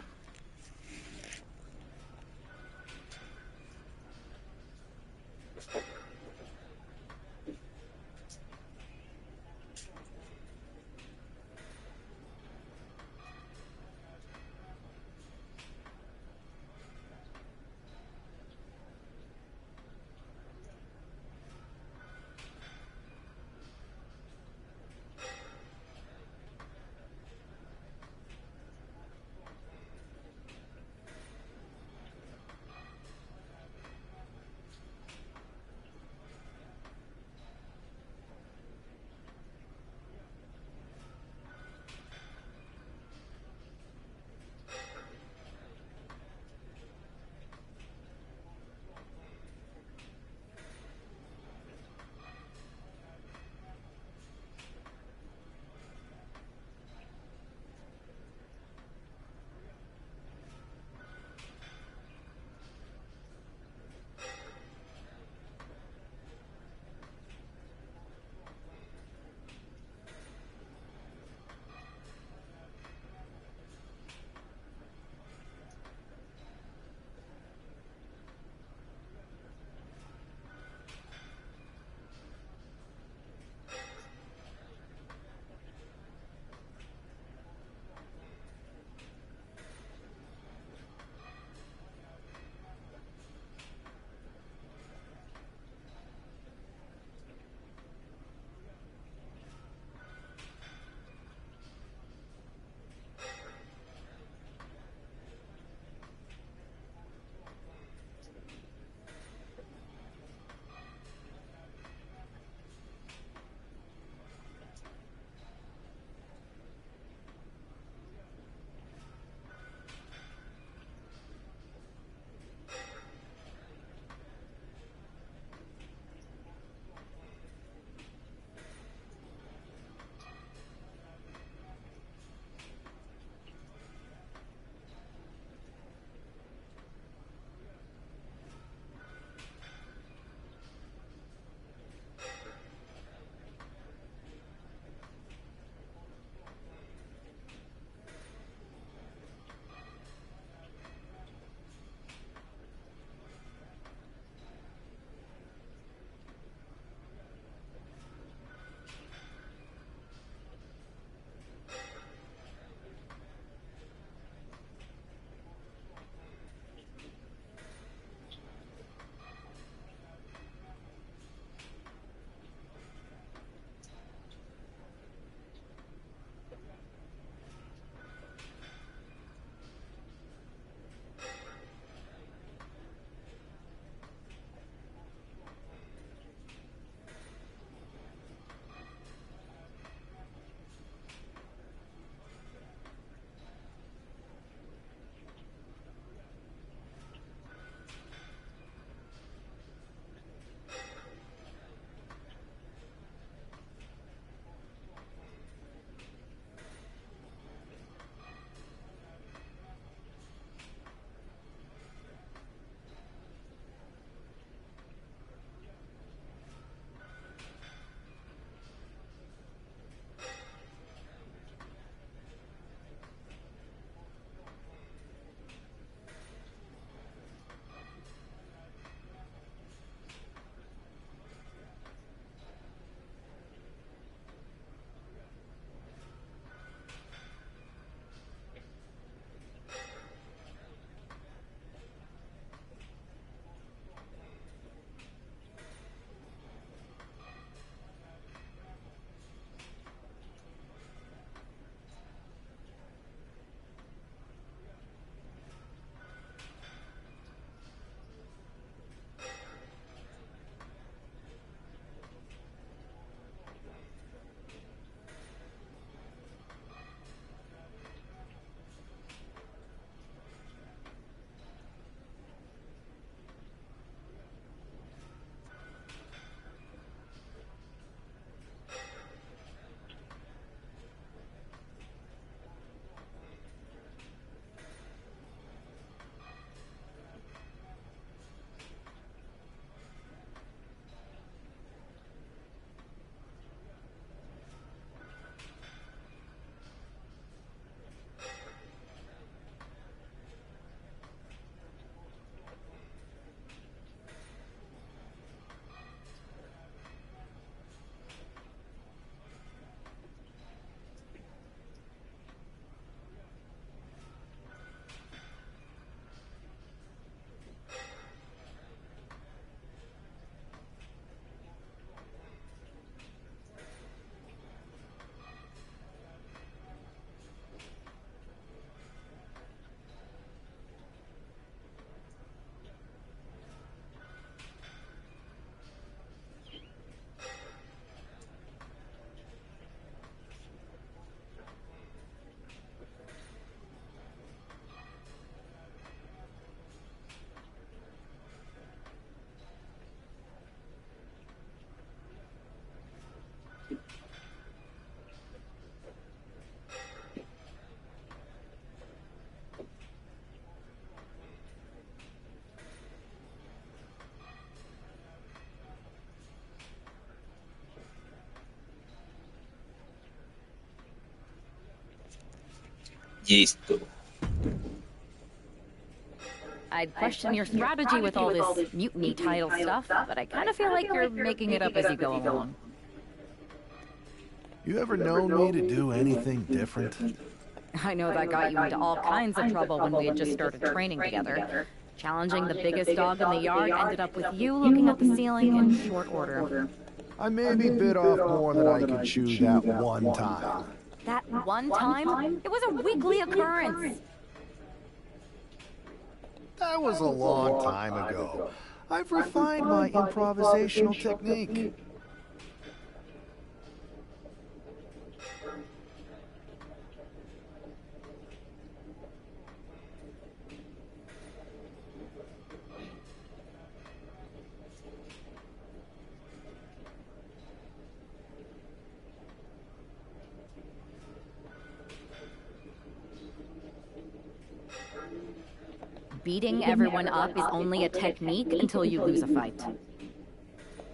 Listo. I'd question your strategy with all this mutiny title stuff, but I kind of feel like you're making it up as you go along. You ever known me to do anything different? I know that got you into all kinds of trouble when we had just started training together. Challenging the biggest dog in the yard ended up with you looking at the ceiling in short order. I maybe bit off more than I could chew that one time. That one time? It was a weekly occurrence. That was a long time ago. I've refined my improvisational technique. Beating everyone up is only a technique until you lose a fight.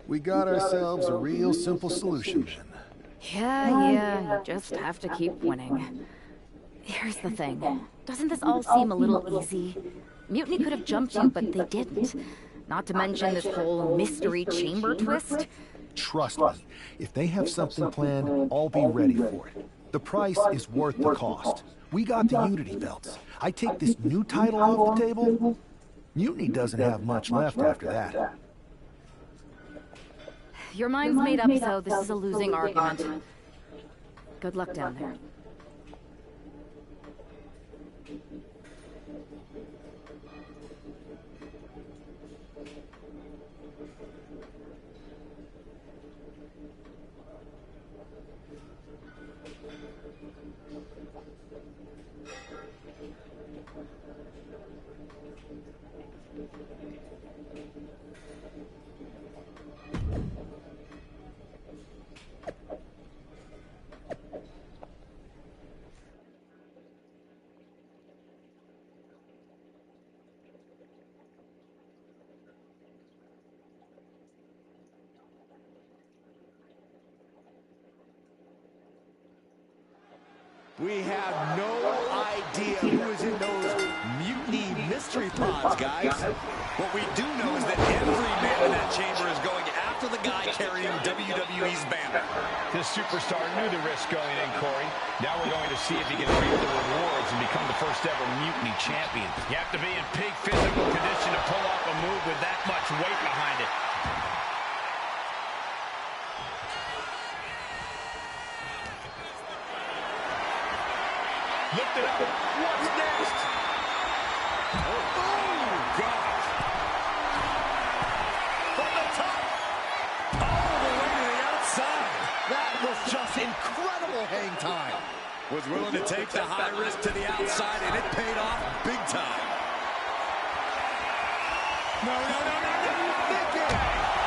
We got ourselves a real simple solution then. Yeah, you just have to keep winning. Here's the thing. Doesn't this all seem a little easy? Mutiny could have jumped you, but they didn't. Not to mention this whole mystery chamber twist. Trust me, if they have something planned, I'll be ready for it. The price is worth the cost. We got the Unity belts. I take this new title off the table. Mutiny doesn't have much left after that. Your mind's made up, so this is a losing argument. Good luck down there. We have no idea who is in those mutiny mystery pods, guys. What we do know is that every man in that chamber is going after the guy carrying WWE's banner. This superstar knew the risk going in, Corey. Now we're going to see if he can reap the rewards and become the first ever mutiny champion. You have to be in peak physical condition to pull off a move with that much weight behind it. Lift it up. What's next? Oh, God. From the top. All the way to the outside. That was just incredible hang time. Was willing to take the high risk to the outside, and it paid off big time. No. Thinking.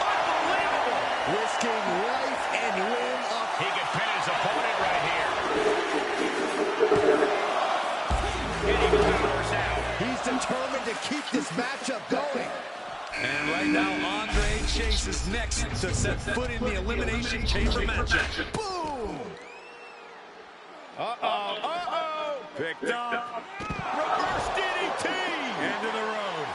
Unbelievable. Risking life and limb up. He can pin his opponent right here. He's determined to keep this matchup going. And right now, Andre Chase is next to set foot in the Elimination Chamber matchup. Boom! Uh-oh. Picked up. Reverse DDT. End of the road.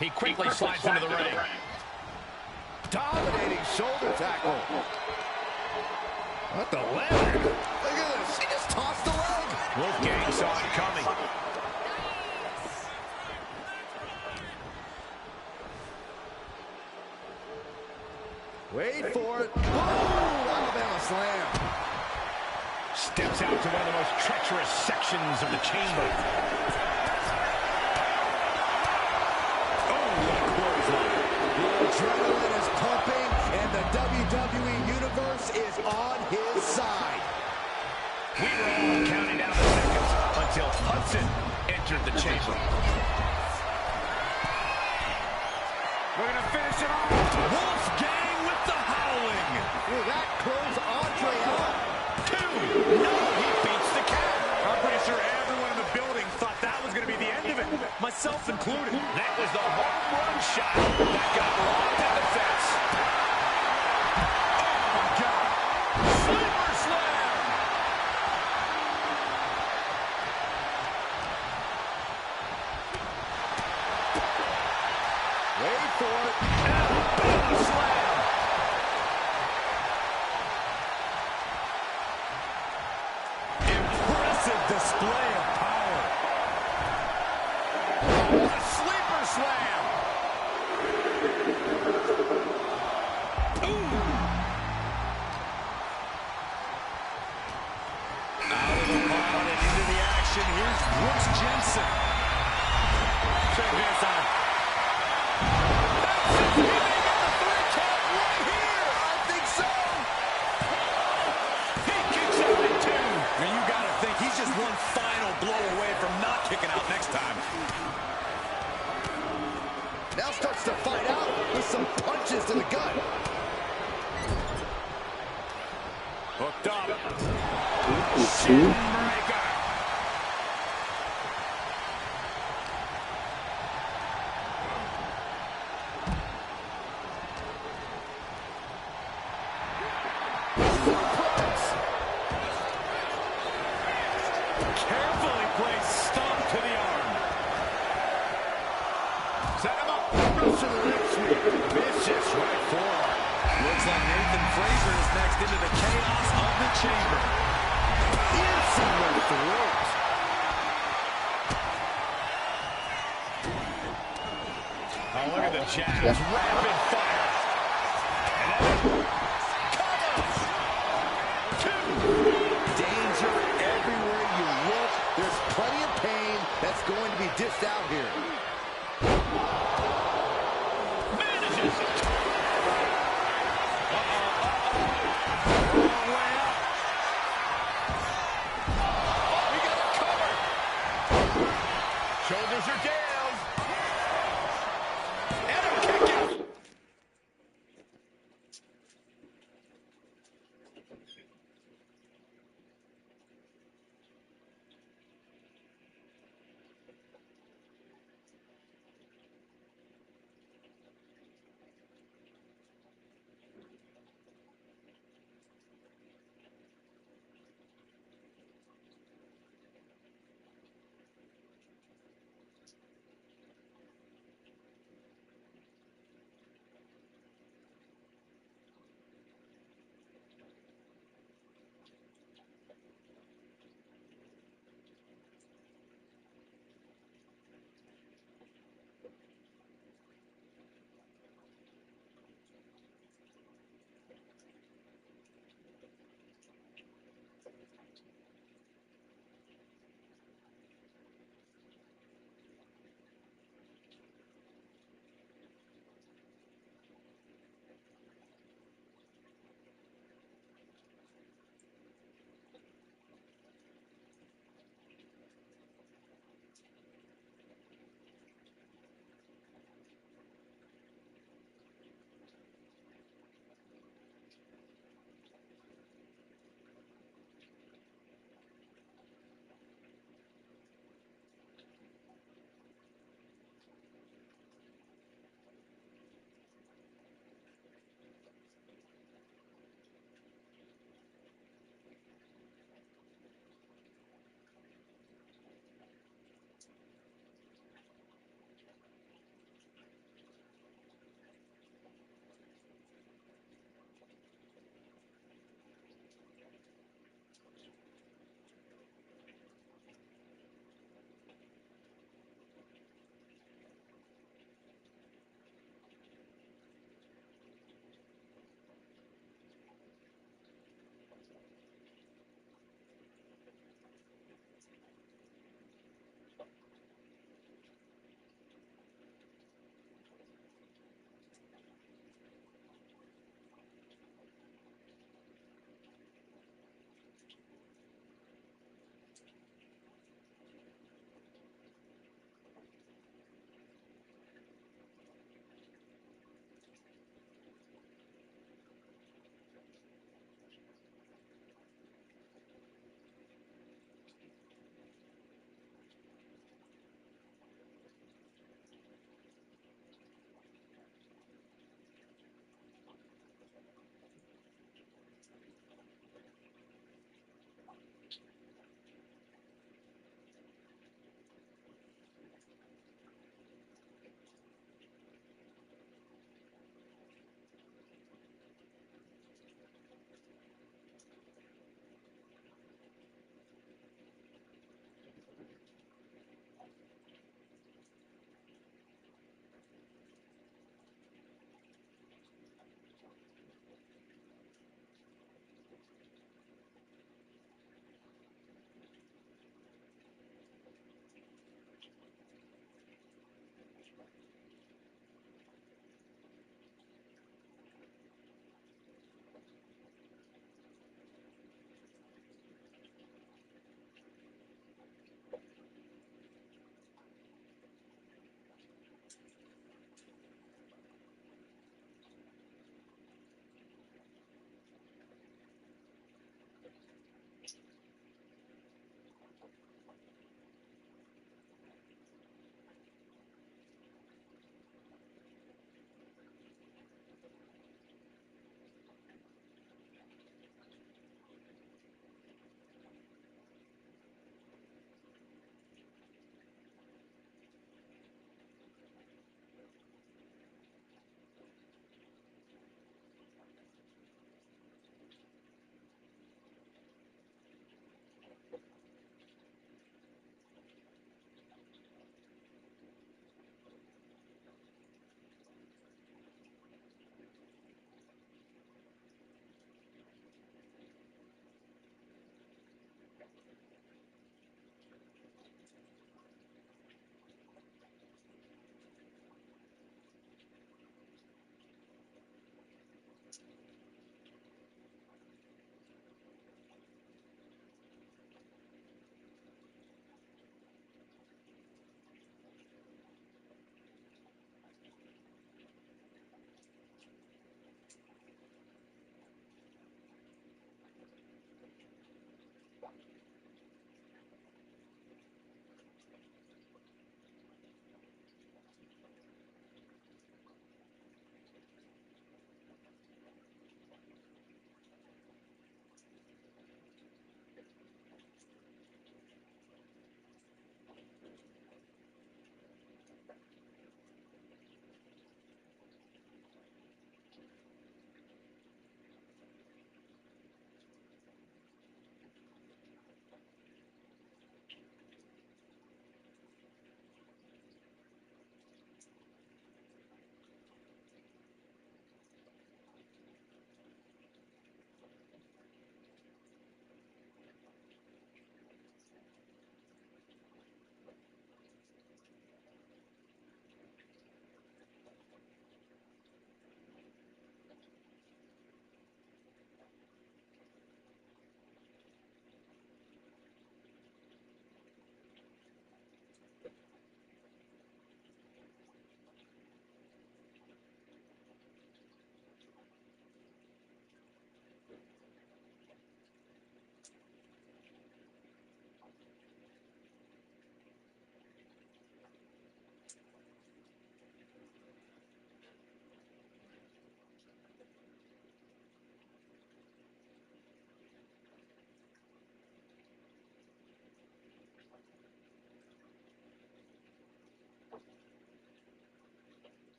He quickly slides into the ring. Dominating shoulder tackle. What the leg? Look at this. He just tossed the leg. Wolfgang saw it coming. Wait for it. Boom! Alabama slam. Steps out to one of the most treacherous sections of the chamber. The adrenaline is pumping, and the WWE Universe is on his side. We were all counting down the seconds until Hudson entered the chamber. Looking to finish it off. Wolfgang with the howling. Will that close Andre out? 2. No, he beats the count. I'm pretty sure everyone in the building thought that was going to be the end of it. Myself included. That was the home run shot that got locked at the fence. Oh, my God. Sleeper slam. Wait for it. Alabama slam. Impressive display of power. What a sleeper slam. Out of the pod and into the action. Here's Brooks Jensen. Check this out. He may get the 3 count right here. I think so. He kicks out at 2. Now you got to think he's just one final blow away from not kicking out next time. Now starts to fight out with some punches to the gut. Hooked up. See? Breaker. Carefully placed stomp to the arm. Set him up. Russian leg sweep. Vicious right forearm. Looks like Nathan Frazier is next into the chaos of the chamber. Piercing the throat. Oh, look at the jabs. Rapid fire. And then Danger everywhere you look. There's plenty of pain that's going to be dished out here. manages it. Long way up. We got it covered. Shoulders are down. And a kick out.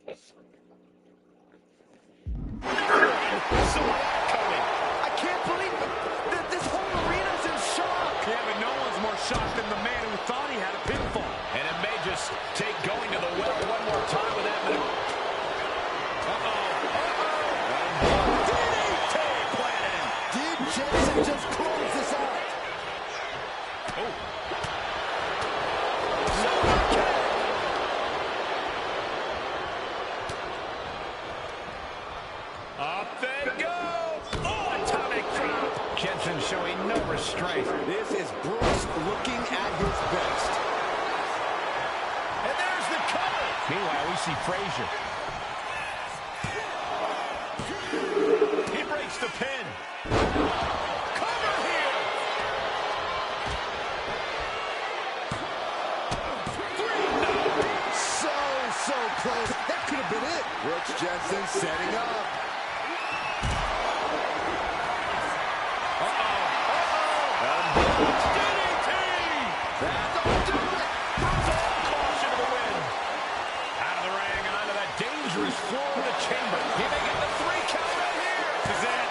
I can't believe that this whole arena's in shock. Yeah, but no one's more shocked than the man who thought he had a pinfall. And it may just take going to the well one more time with that maneuver. DDT planted him. Did Jensen just close this out? Oh. Up they go! Oh, atomic drop! Jensen showing no restraint. This is Brooks looking at his best. And there's the cover! Meanwhile, we see Frazier. He breaks the pin. Cover here! 3, no! So close. That could have been it. Brooks Jensen setting up. DDT! That'll do it! Brooks all caution to the win. Out of the ring and onto that dangerous floor of the chamber. He may get the 3 count right here. This is it.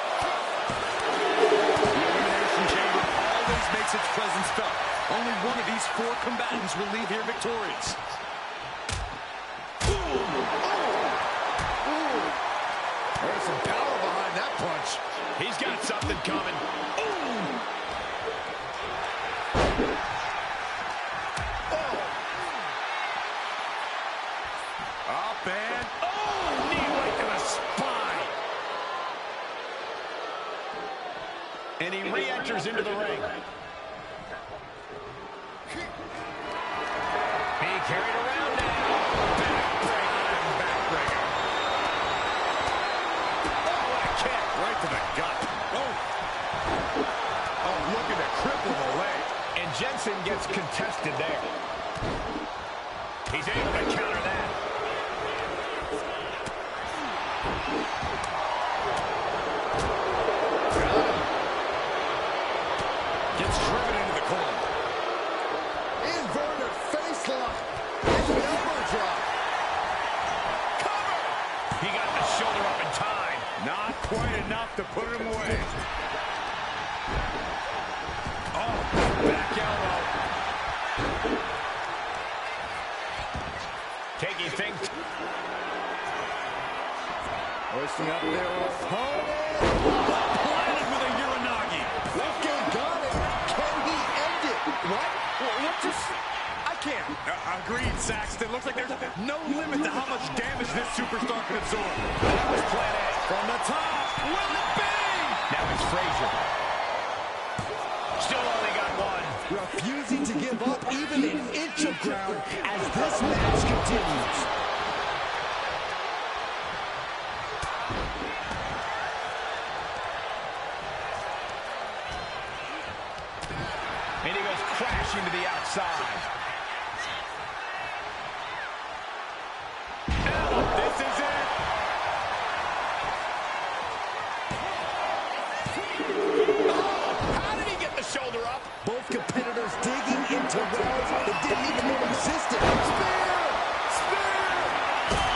The Elimination Chamber always makes its presence felt. Only one of these 4 combatants will leave here victorious. There's some power behind that punch. He's got something coming. Up and knee right to the spine. And he re-enters into the ring. Being carried around now. Backbreaker. Oh, what a kick right to the gut. Oh, looking to cripple the leg. And Jensen gets contested there. He's able to counter that. Gets driven into the corner. Inverted face lock. And the elbow drop. Cover! He got the shoulder up in time. Not quite enough to put him away. Oh, back elbow. Taking things. Hoisting up their opponent. Planted with a Uranagi. Wolfgang got it. Can he end it? What? What just... I can't. Agreed, Saxton. Looks like there's no limit to how much damage this superstar can absorb. That was plan A. From the top. Will it be? Now it's Frazier. Still only got 1. Refusing to give up even an inch of ground as this match continues. And he goes crashing to the outside. Now, this is it. Oh, how did he get the shoulder up? Both competitors digging into wells that didn't even know existed. Spear! Spear! Oh!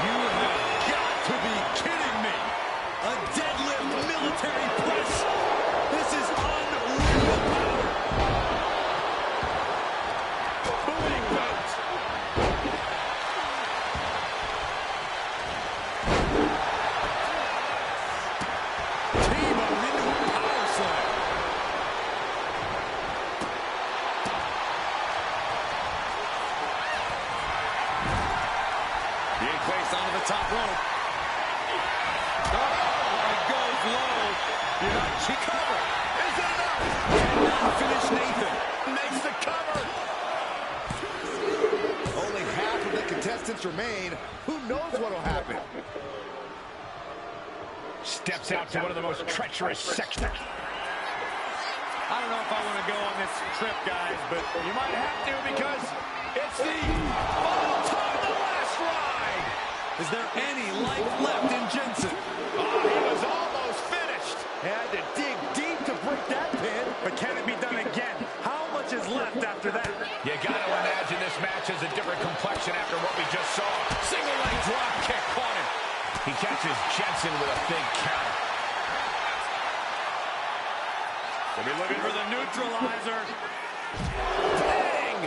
You have got to be kidding me. A deadlift military press. This is unreal power. Booting boat. T-bone into a power slam. Being placed onto the top rope. Goes low. You're not she cover. Is it enough? Cannot finish Nathan. Makes the cover. Only half of the contestants remain. Who knows what will happen? Steps out to one of the most treacherous sections. I don't know if I want to go on this trip, guys, but you might have to because it's the final time of the last ride. Is there any life left in Jensen? Oh, he was almost finished. Had to dig deep to break that pin, but can it be done again? How much is left after that? You got to imagine a big count. They'll be looking for the neutralizer. Dang!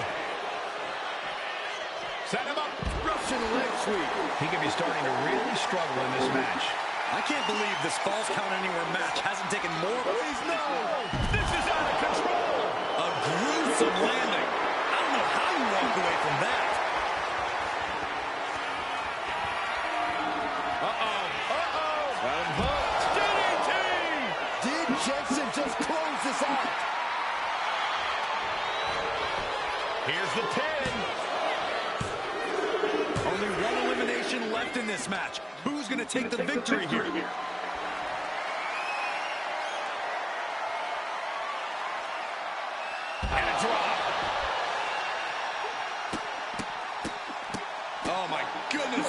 Set him up. Russian leg sweep. He could be starting to really struggle in this match. I can't believe this Falls Count Anywhere match hasn't taken more. Please, no! This is out of control! A gruesome landing. I don't know how you walk away from that. Got him hooked. DDT! Did Jensen just close this out? Here's the pin. Only one elimination left in this match. Who's going to take the victory here? And a drop. Oh, my goodness.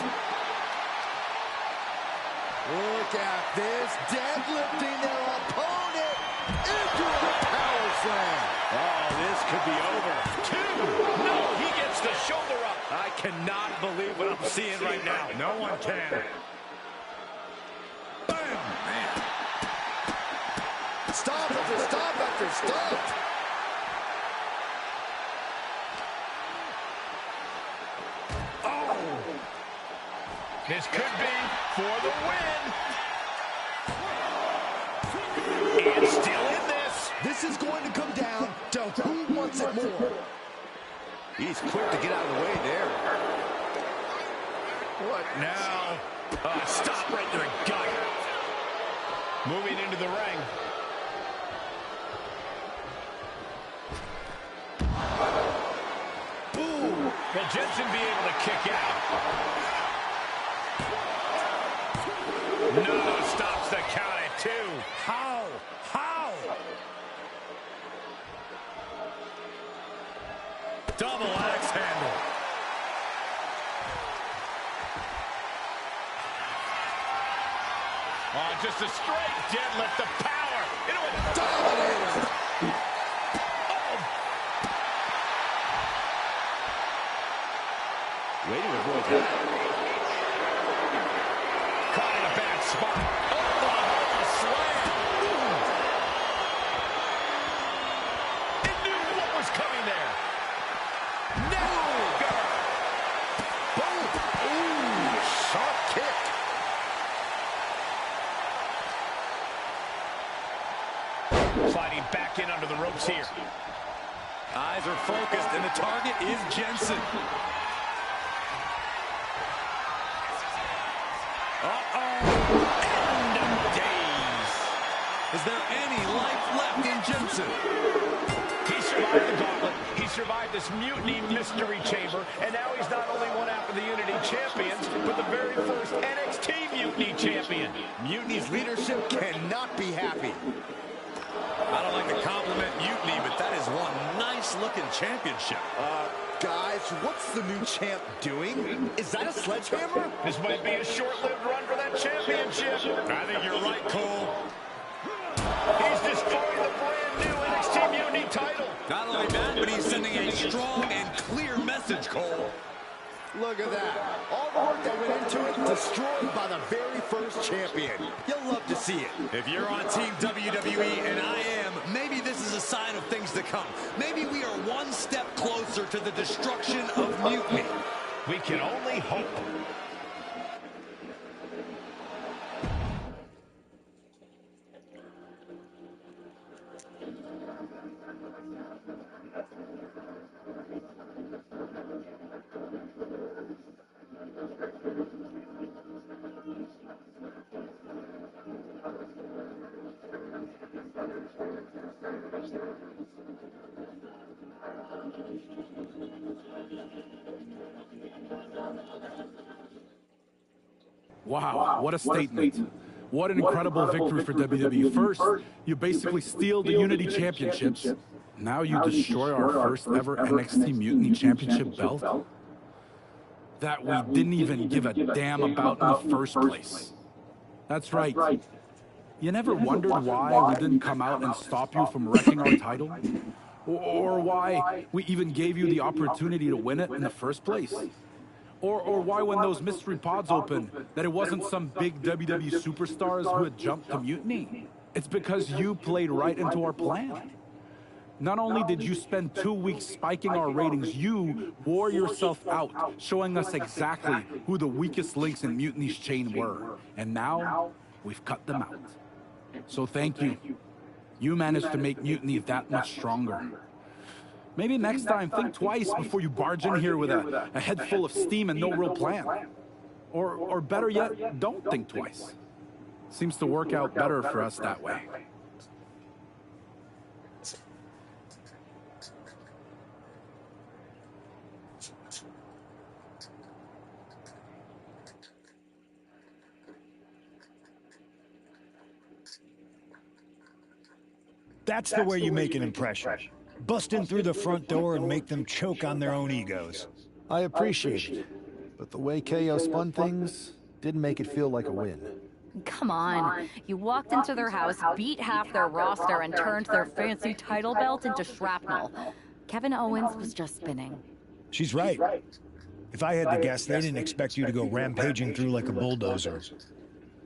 Look at this, deadlifting their opponent into a power slam. Oh, this could be over. 2. No, he gets the shoulder up. I cannot believe what I'm seeing right now. No one can. Bam! Man. Stop after stop after stop. Oh! This could be for the win. And still in this. This is going to come down to who wants it more. He's quick to get out of the way there. What now? Stop right there, gut. Moving into the ring. Ooh. Will Jensen be able to kick out? No, stops the count at 2. How? How? Double axe handle. Oh, just a straight deadlift of power. Into a dominator. Oh. Waiting to avoid that. Caught in a bad spot. Oh, a slam. It knew what was coming there. No. Boom. Ooh, sharp kick. Sliding back in under the ropes here. Eyes are focused, and the target is Jensen. End of days. Is there any life left in Jensen? He survived the Gauntlet. He survived this Mutiny Mystery Chamber. And now he's not only one half of the Unity Champions, but the very first NXT Mutiny Champion. Mutiny's leadership cannot be happy. I don't like to compliment Mutiny, but that is one nice-looking championship. Guys, what's the new champ doing? Is that a sledgehammer? This might be a short-lived run for that championship. I think you're right, Cole. He's destroying the brand new NXT Mutiny title. Not only that, but he's sending a strong and clear message, Cole. Look at that. All the work that went into it destroyed by the very first champion. You'll love to see it. If you're on Team WWE, and I am, maybe this is a sign of things to come. Maybe we are one step closer to the destruction of Mutiny. We can only hope. Wow, what a statement. What an incredible victory for WWE. First, you basically steal the Unity Championships. Now you destroy our first ever NXT Mutiny Championship belt that we didn't even give a damn about in the first place. That's right. You never wondered why we didn't come out and stop you from wrecking our title? Or why we even gave you the opportunity to win it in the first place? Or why when those mystery pods opened, that it wasn't some big WWE superstars who had jumped to Mutiny. It's because you played right into our plan. Not only did you spend 2 weeks spiking our ratings, you wore yourself out, showing us exactly who the weakest links in Mutiny's chain were. And now, we've cut them out. So thank you. You managed to make Mutiny that much stronger. Maybe next time, think twice before you barge in here with a head full of steam and no real plan. Or better yet, don't think twice. Seems to work out better for us that way. That's the way you make an impression. Bust in through the front door and make them choke on their own egos. I appreciate it, but the way KO spun things didn't make it feel like a win. Come on. You walked into their house, beat half their roster, and turned their fancy title belt into shrapnel. Kevin Owens was just spinning. She's right. If I had to guess, they didn't expect you to go rampaging through like a bulldozer.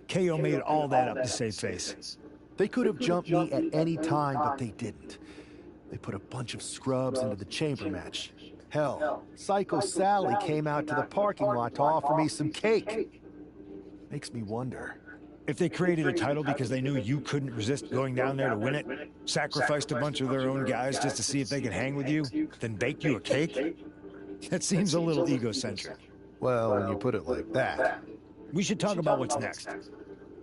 KO made all that up to save face. They could have jumped me at any time, but they didn't. They put a bunch of scrubs into the chamber match. Hell, Psycho Sally came out to the parking lot to offer me some cake. Makes me wonder. If they created a title because they knew you couldn't resist going down there to win it, sacrificed a bunch of their own guys just to see if they could hang with you, then baked you a cake? That seems a little egocentric. Well, when you put it like that. We should talk about what's next.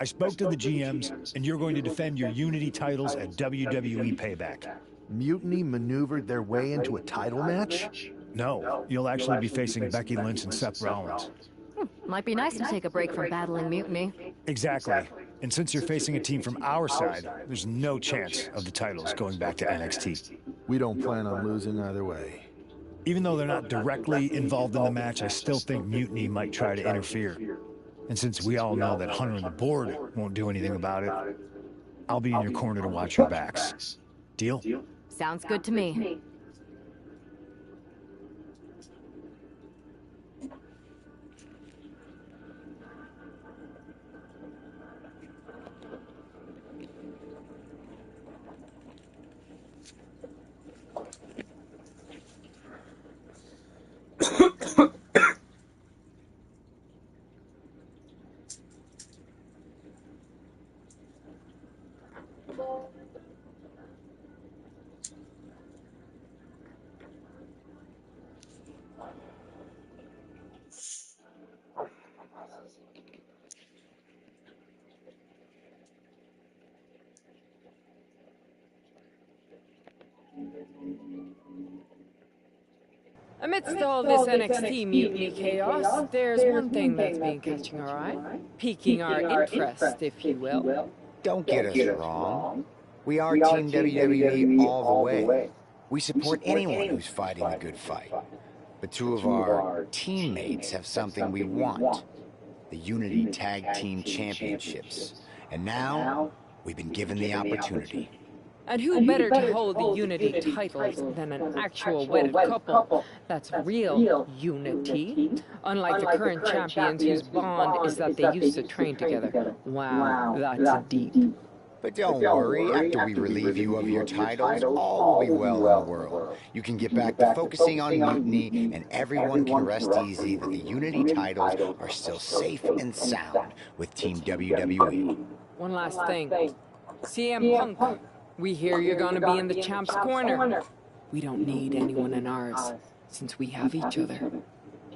I spoke to the GMs, and you're going to defend your Unity titles at WWE Payback. Mutiny maneuvered their way into a title match? No, you'll actually be facing Becky Lynch and Seth Rollins. Might be nice to take a break from battling Mutiny. Exactly. And since you're facing a team from our side, there's no chance of the titles going back to NXT. We don't plan on losing either way. Even though they're not directly involved in the match, I still think Mutiny might try to interfere. And since we all know that Hunter and the board won't do anything about it, I'll be in your corner to watch your backs. Deal? Sounds good to me. Amidst all this NXT mutiny chaos, there's one thing that's been catching our eye, piquing our interest, if you will. Don't get us wrong. We are Team WWE all the way. We support anyone who's fighting a good fight. But two of our teammates have something we want. The Unity Tag Team Championships. And now, we've been given the opportunity. And who better to hold the Unity titles than an actual wedded couple that's real unity? Unlike the current champions whose bond is that they used to train together. Wow, that's deep. But don't worry, after we relieve you of your titles, all will be well in the world. You can get back to focusing on Mutiny, and everyone can rest easy that the Unity titles are still safe and sound with Team WWE. One last thing. CM Punk. We hear you're gonna be in the champ's corner. We don't need anyone in ours, since we have each other.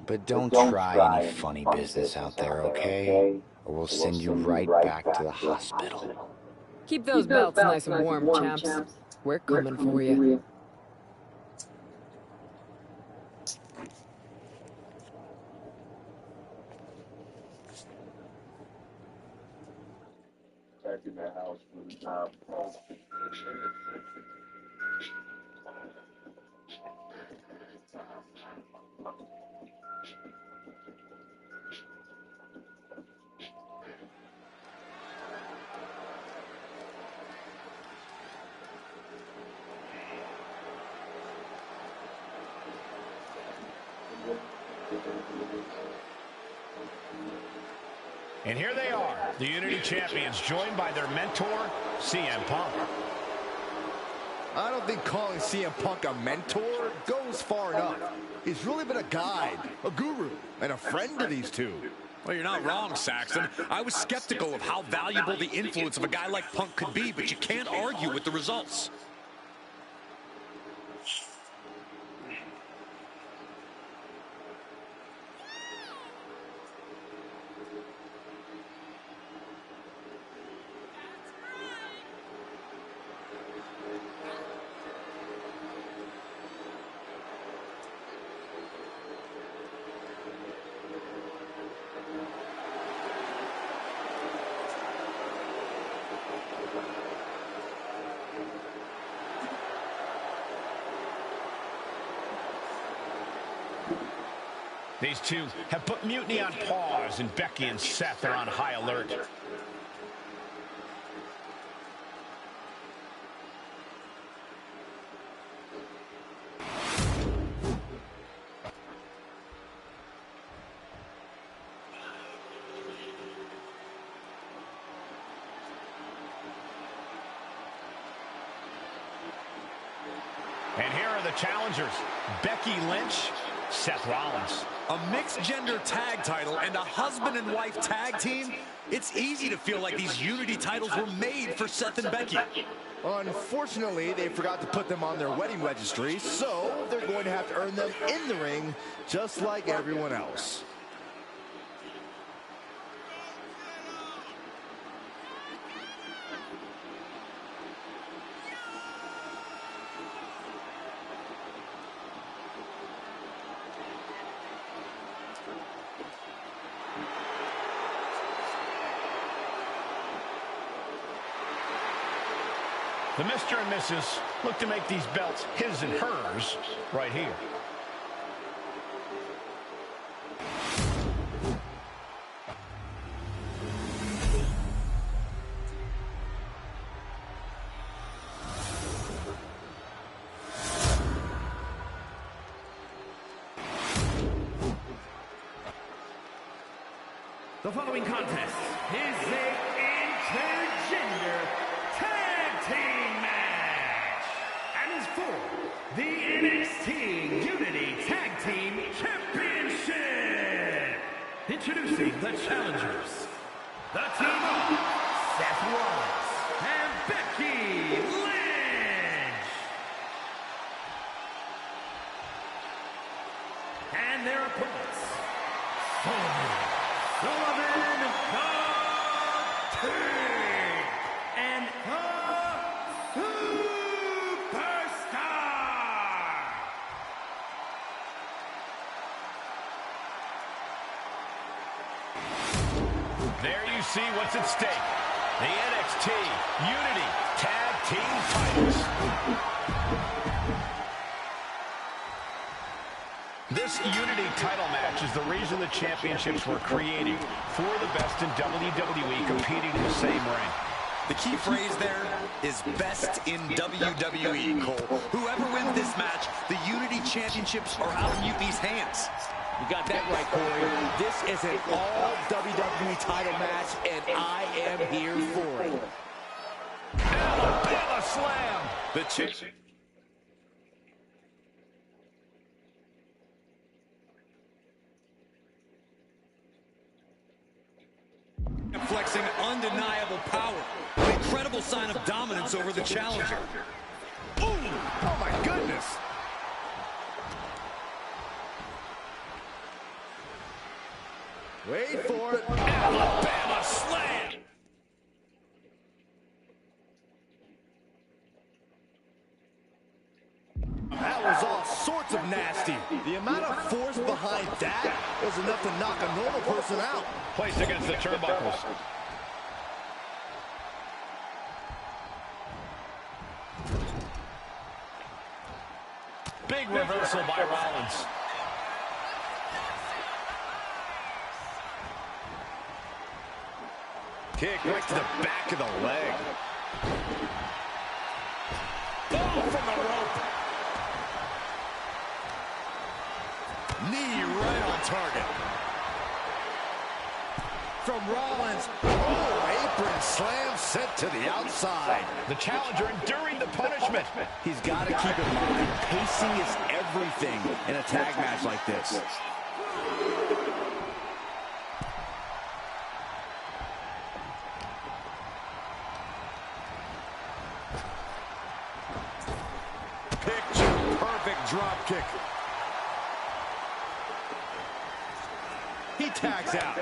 But don't try any funny business out there, okay? Or we'll send you right back to the hospital. Keep those belts nice and warm, champs. We're coming for you. Back in the house for the job. And here they are, the Unity Champions, joined by their mentor, CM Punk. I don't think calling CM Punk a mentor goes far enough. He's really been a guide, a guru, and a friend to these two. Well, you're not wrong, Saxton. I was skeptical of how valuable the influence of a guy like Punk could be, but you can't argue with the results. These two have put Mutiny on pause, and Becky and Seth are on high alert. And here are the challengers, Becky Lynch, Seth Rollins. A mixed-gender tag title and a husband and wife tag team? It's easy to feel like these Unity titles were made for Seth and Becky. Unfortunately, they forgot to put them on their wedding registry, so they're going to have to earn them in the ring, just like everyone else. The Mr. and Mrs. look to make these belts his and hers right here. The following contest is a intergender tag team match and is for the NXT Unity Tag Team Championship. Introducing the challengers, the team of Seth Rollins and Becky Lynch. And their opponents, Sullivan the King and the Superstar. There you see what's at stake. The NXT Unity Tag Team titles. This Unity title match is the reason the championships were created, for the best in WWE competing in the same ring. The key phrase there is best in WWE, Cole. Whoever wins this match, the Unity Championships are out of Mutiny's hands. You got that right, Corey. This is an all WWE title match, and I am here for it. Alabama Slam! The chick. Flexing undeniable power. An incredible sign of dominance over the challenger. Ooh! Oh my goodness! Wait for it. Alabama Slam! That was all sorts of nasty. The amount of force behind that was enough to knock a normal person out. Placed against the turnbuckles. Big reversal by Rollins. Kick right to the back of the leg. Oh, from the rope. Knee right on target. from Rollins. Oh, apron slam sent to the outside. The challenger enduring the punishment. He's got to keep in mind, pacing is everything in a tag match like this. Picture perfect drop kick. He tags out.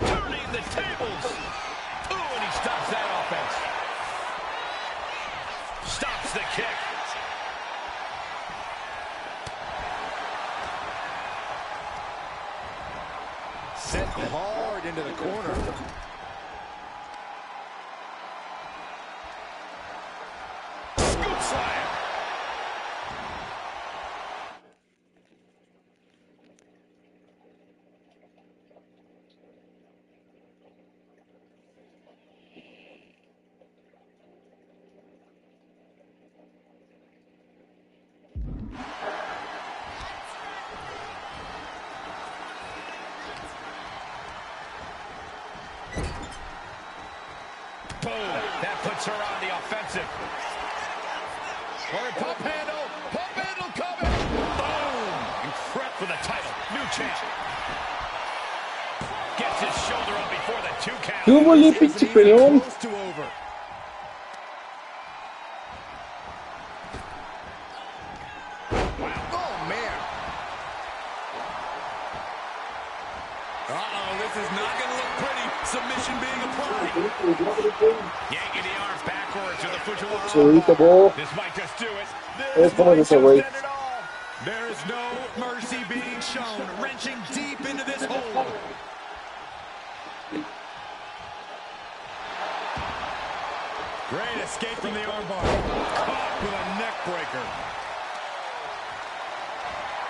Turning the tables. Ooh, and he stops that offense. Stops the kick. Sent hard into the corner. Scoop slam. Boom. That puts her on the offensive. Or a pump handle. Pump handle coming. Boom. Incredible for the title. New champ. Gets his shoulder up before the 2 count. ¿Qué hubo ahí, pinche peleón? Close to over. Wow. Oh, man. Uh-oh, this is not going to look pretty. Submission being applied. Yanking the arms backwards to the Fujiwara. This might just do it. Es como ese güey. There is no mercy being shown. Wrenching deep into this hole. Great escape from the armbar. Caught with a neck breaker.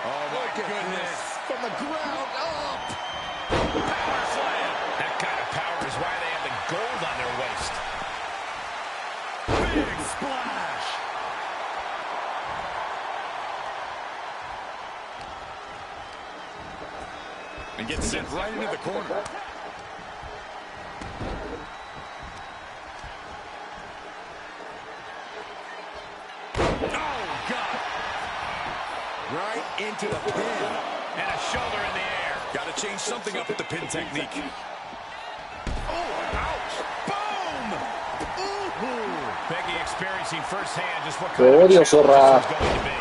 Oh, my goodness. From the ground up. Power slam. That kind of power is why they have the gold on their waist. Big splash. And gets sent right into the corner. Oh, God. Right into the pin. And a shoulder in the air. Got to change something up with the pin technique. Oh, ouch. Boom. Ooh. Becky experiencing firsthand just what kind of a challenge this is going to be.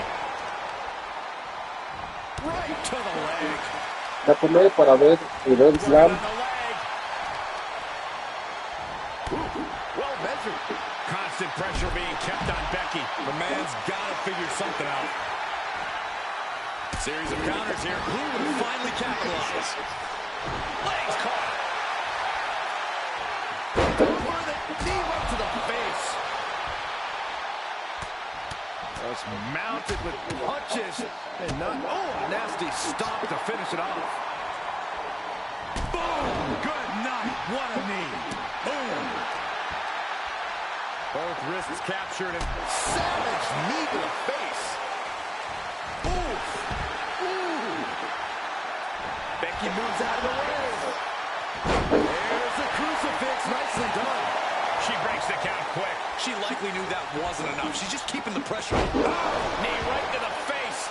Right to the leg. La tomé para ver el Grand Slam. Well measured. Constant pressure being kept on Becky. The man's got to figure something out. Series of counters here. Who will finally capitalize? Legs caught. Over the knee up to the face. Just mounted with punches. And not, oh, a nasty stop to finish it off. Boom! Good night. What a knee. Boom. Both wrists captured and savage knee to the face. Oof. Ooh. Becky moves out of the way. There's the crucifix. Nicely done. She breaks the count quick. She likely knew that wasn't enough. She's just keeping the pressure. Oh, knee right to the face.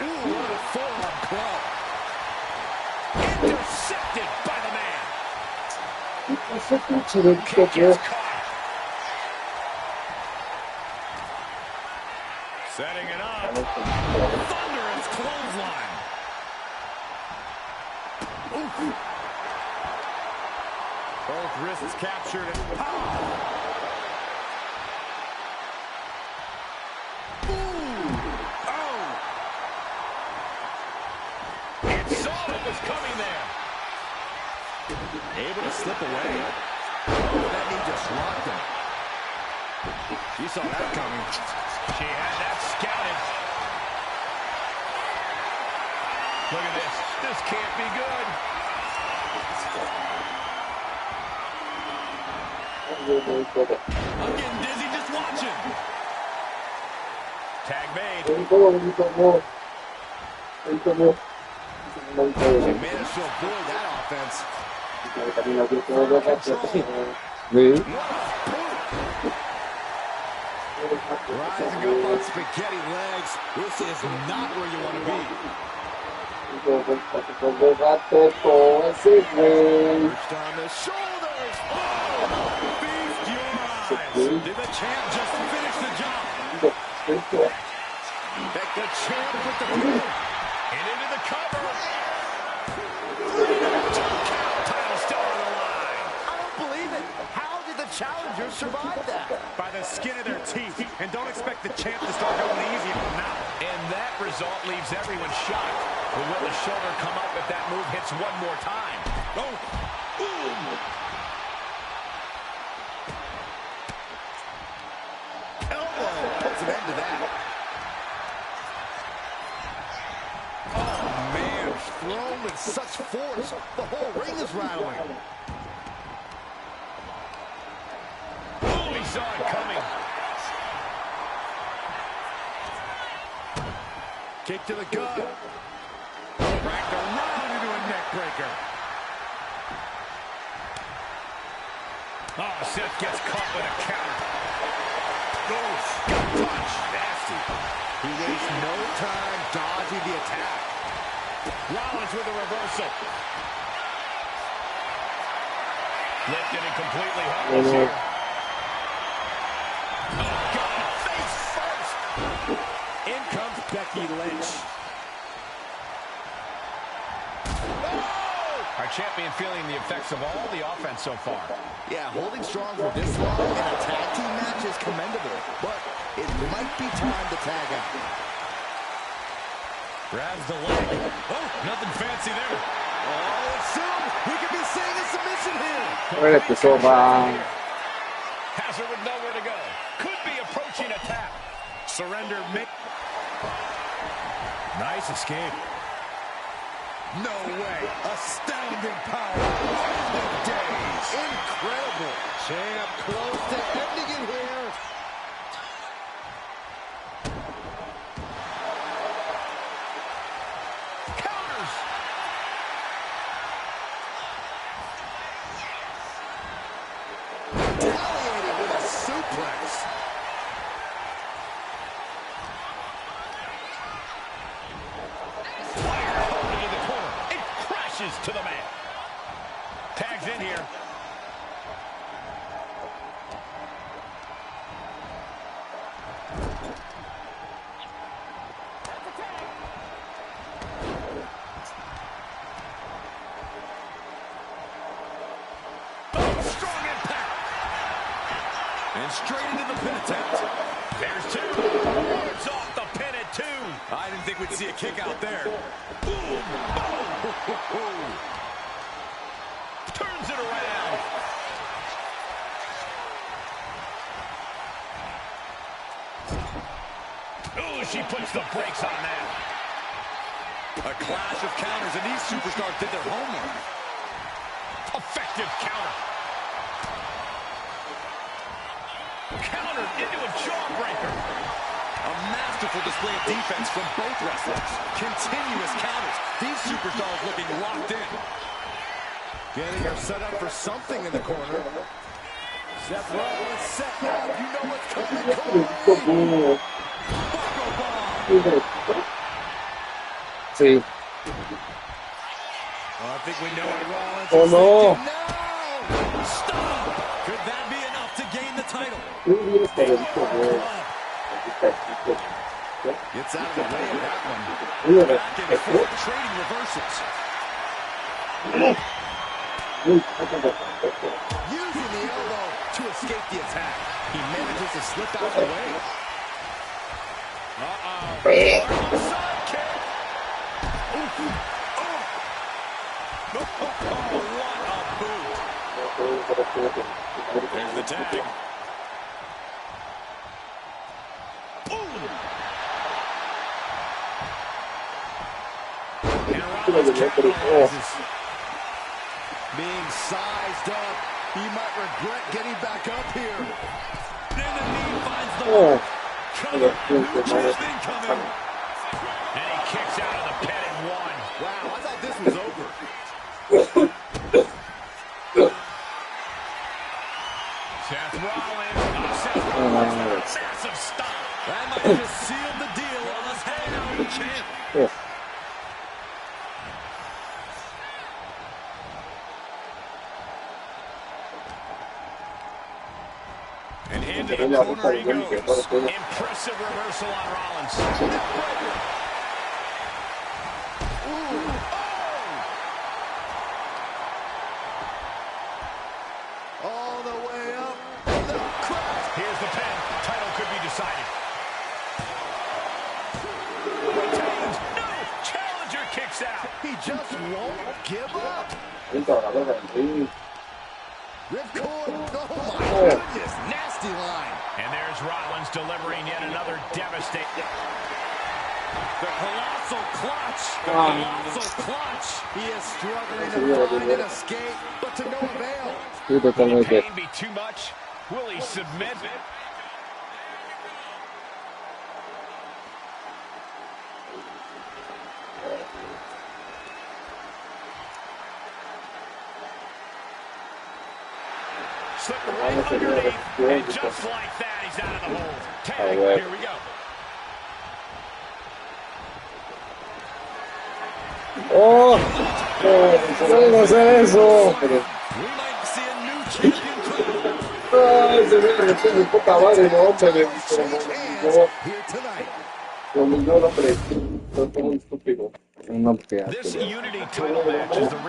Ooh, what a forearm club. Intercepted by the man. Kick is caught. Setting it up. Thunderous clothesline. Ooh. Both wrists captured and pow. Was coming there. Able to slip away. Oh, that knee just rocked him. She saw that coming. She had that scouted. Look at this. This can't be good. I'm getting dizzy just watching. Tag made. He managed to avoid that offense. Rising up on spaghetti legs. This is not where you want to be. Perched on the shoulders. Oh, feast your eyes. Did the champ just finish the job? Take the champ with the pin. And into the cover. 2 count. Title still on the line. I don't believe it. How did the challengers survive that? By the skin of their teeth. And don't expect the champ to start going easy on them now. And that result leaves everyone shocked. But will the shoulder come up if that move hits one more time? Oh, boom! Elbow puts an end to that. Oh, man, thrown with such force. The whole ring is rattling. Oh, he saw it coming. Kick to the gut. Wrapped around into a neck breaker. Oh, Seth gets caught with a counter. Oh, gut punch. Nasty. He wastes no time dodging the attack. Rollins with a reversal. Lifted and completely helpless here. Oh, God. Face first. In comes Becky Lynch. Our champion feeling the effects of all the offense so far. Yeah, holding strong for this long in a tag team match is commendable, but it might be time to tag out. Grabs the leg. Oh, nothing fancy there. Oh, and soon we could be seeing a submission here. Hazard with nowhere to go. Could be approaching a tap. Surrender. Nice escape. No way. Astounding power. Ending days. Incredible. Champ close to ending it here. Counters. Retaliating with a suplex. To the man. Tags in here. Oh, strong impact. And straight into the pin attempt. There's 2. Wards off the pin at 2. I didn't think we'd see a kick out there. Boom. Oh. Turns it around. Oh, she puts the brakes on that. A clash of counters, and these superstars did their homework. Effective counter. Countered into a jawbreaker. A masterful display of defense from both wrestlers. Continuous counters. These superstars looking locked in. Getting her set up for something in the corner. Seth Rollins set up. You know what's coming. Buckle bomb. Sí. I think we know what Rollins Oh, is no. thinking now. Stop. Could that be enough to gain the title? Gets out of the way of that one. Back and forth, trading reversals. Using the elbow to escape the attack. He manages to slip out of the way. Sidekick. What a boot. There's the tag. Being sized up. He might regret getting back up here. And the knee finds the mark. cover. Neutral incoming. And he kicks out of the pin and one. Wow, I thought this was over. Seth Rollins. Seth Rollins. Massive stop. That might just seal the deal on this Hangman champ. And into the corner he goes. Impressive reversal on Rollins. Ooh. Oh! All the way up. The crest. Here's the pin. Title could be decided. Retains. No! Challenger kicks out. He just won't give up. Ripcord. Oh my goodness. Nasty line. And there's Rollins delivering yet another devastating. The colossal clutch. The colossal clutch. He is struggling to find an escape, but to no avail. Will the pain be too much? Will he submit? Slipped right underneath, and just like that, he's out of the hold. Tag, here we go. ¡Oh! ¡No sé eso! We might see a new champion crown. ¡Ay, se ve de poca madre, no, hombre! Lo humilló el hombre. Fue muy estúpido. This Unity title match is the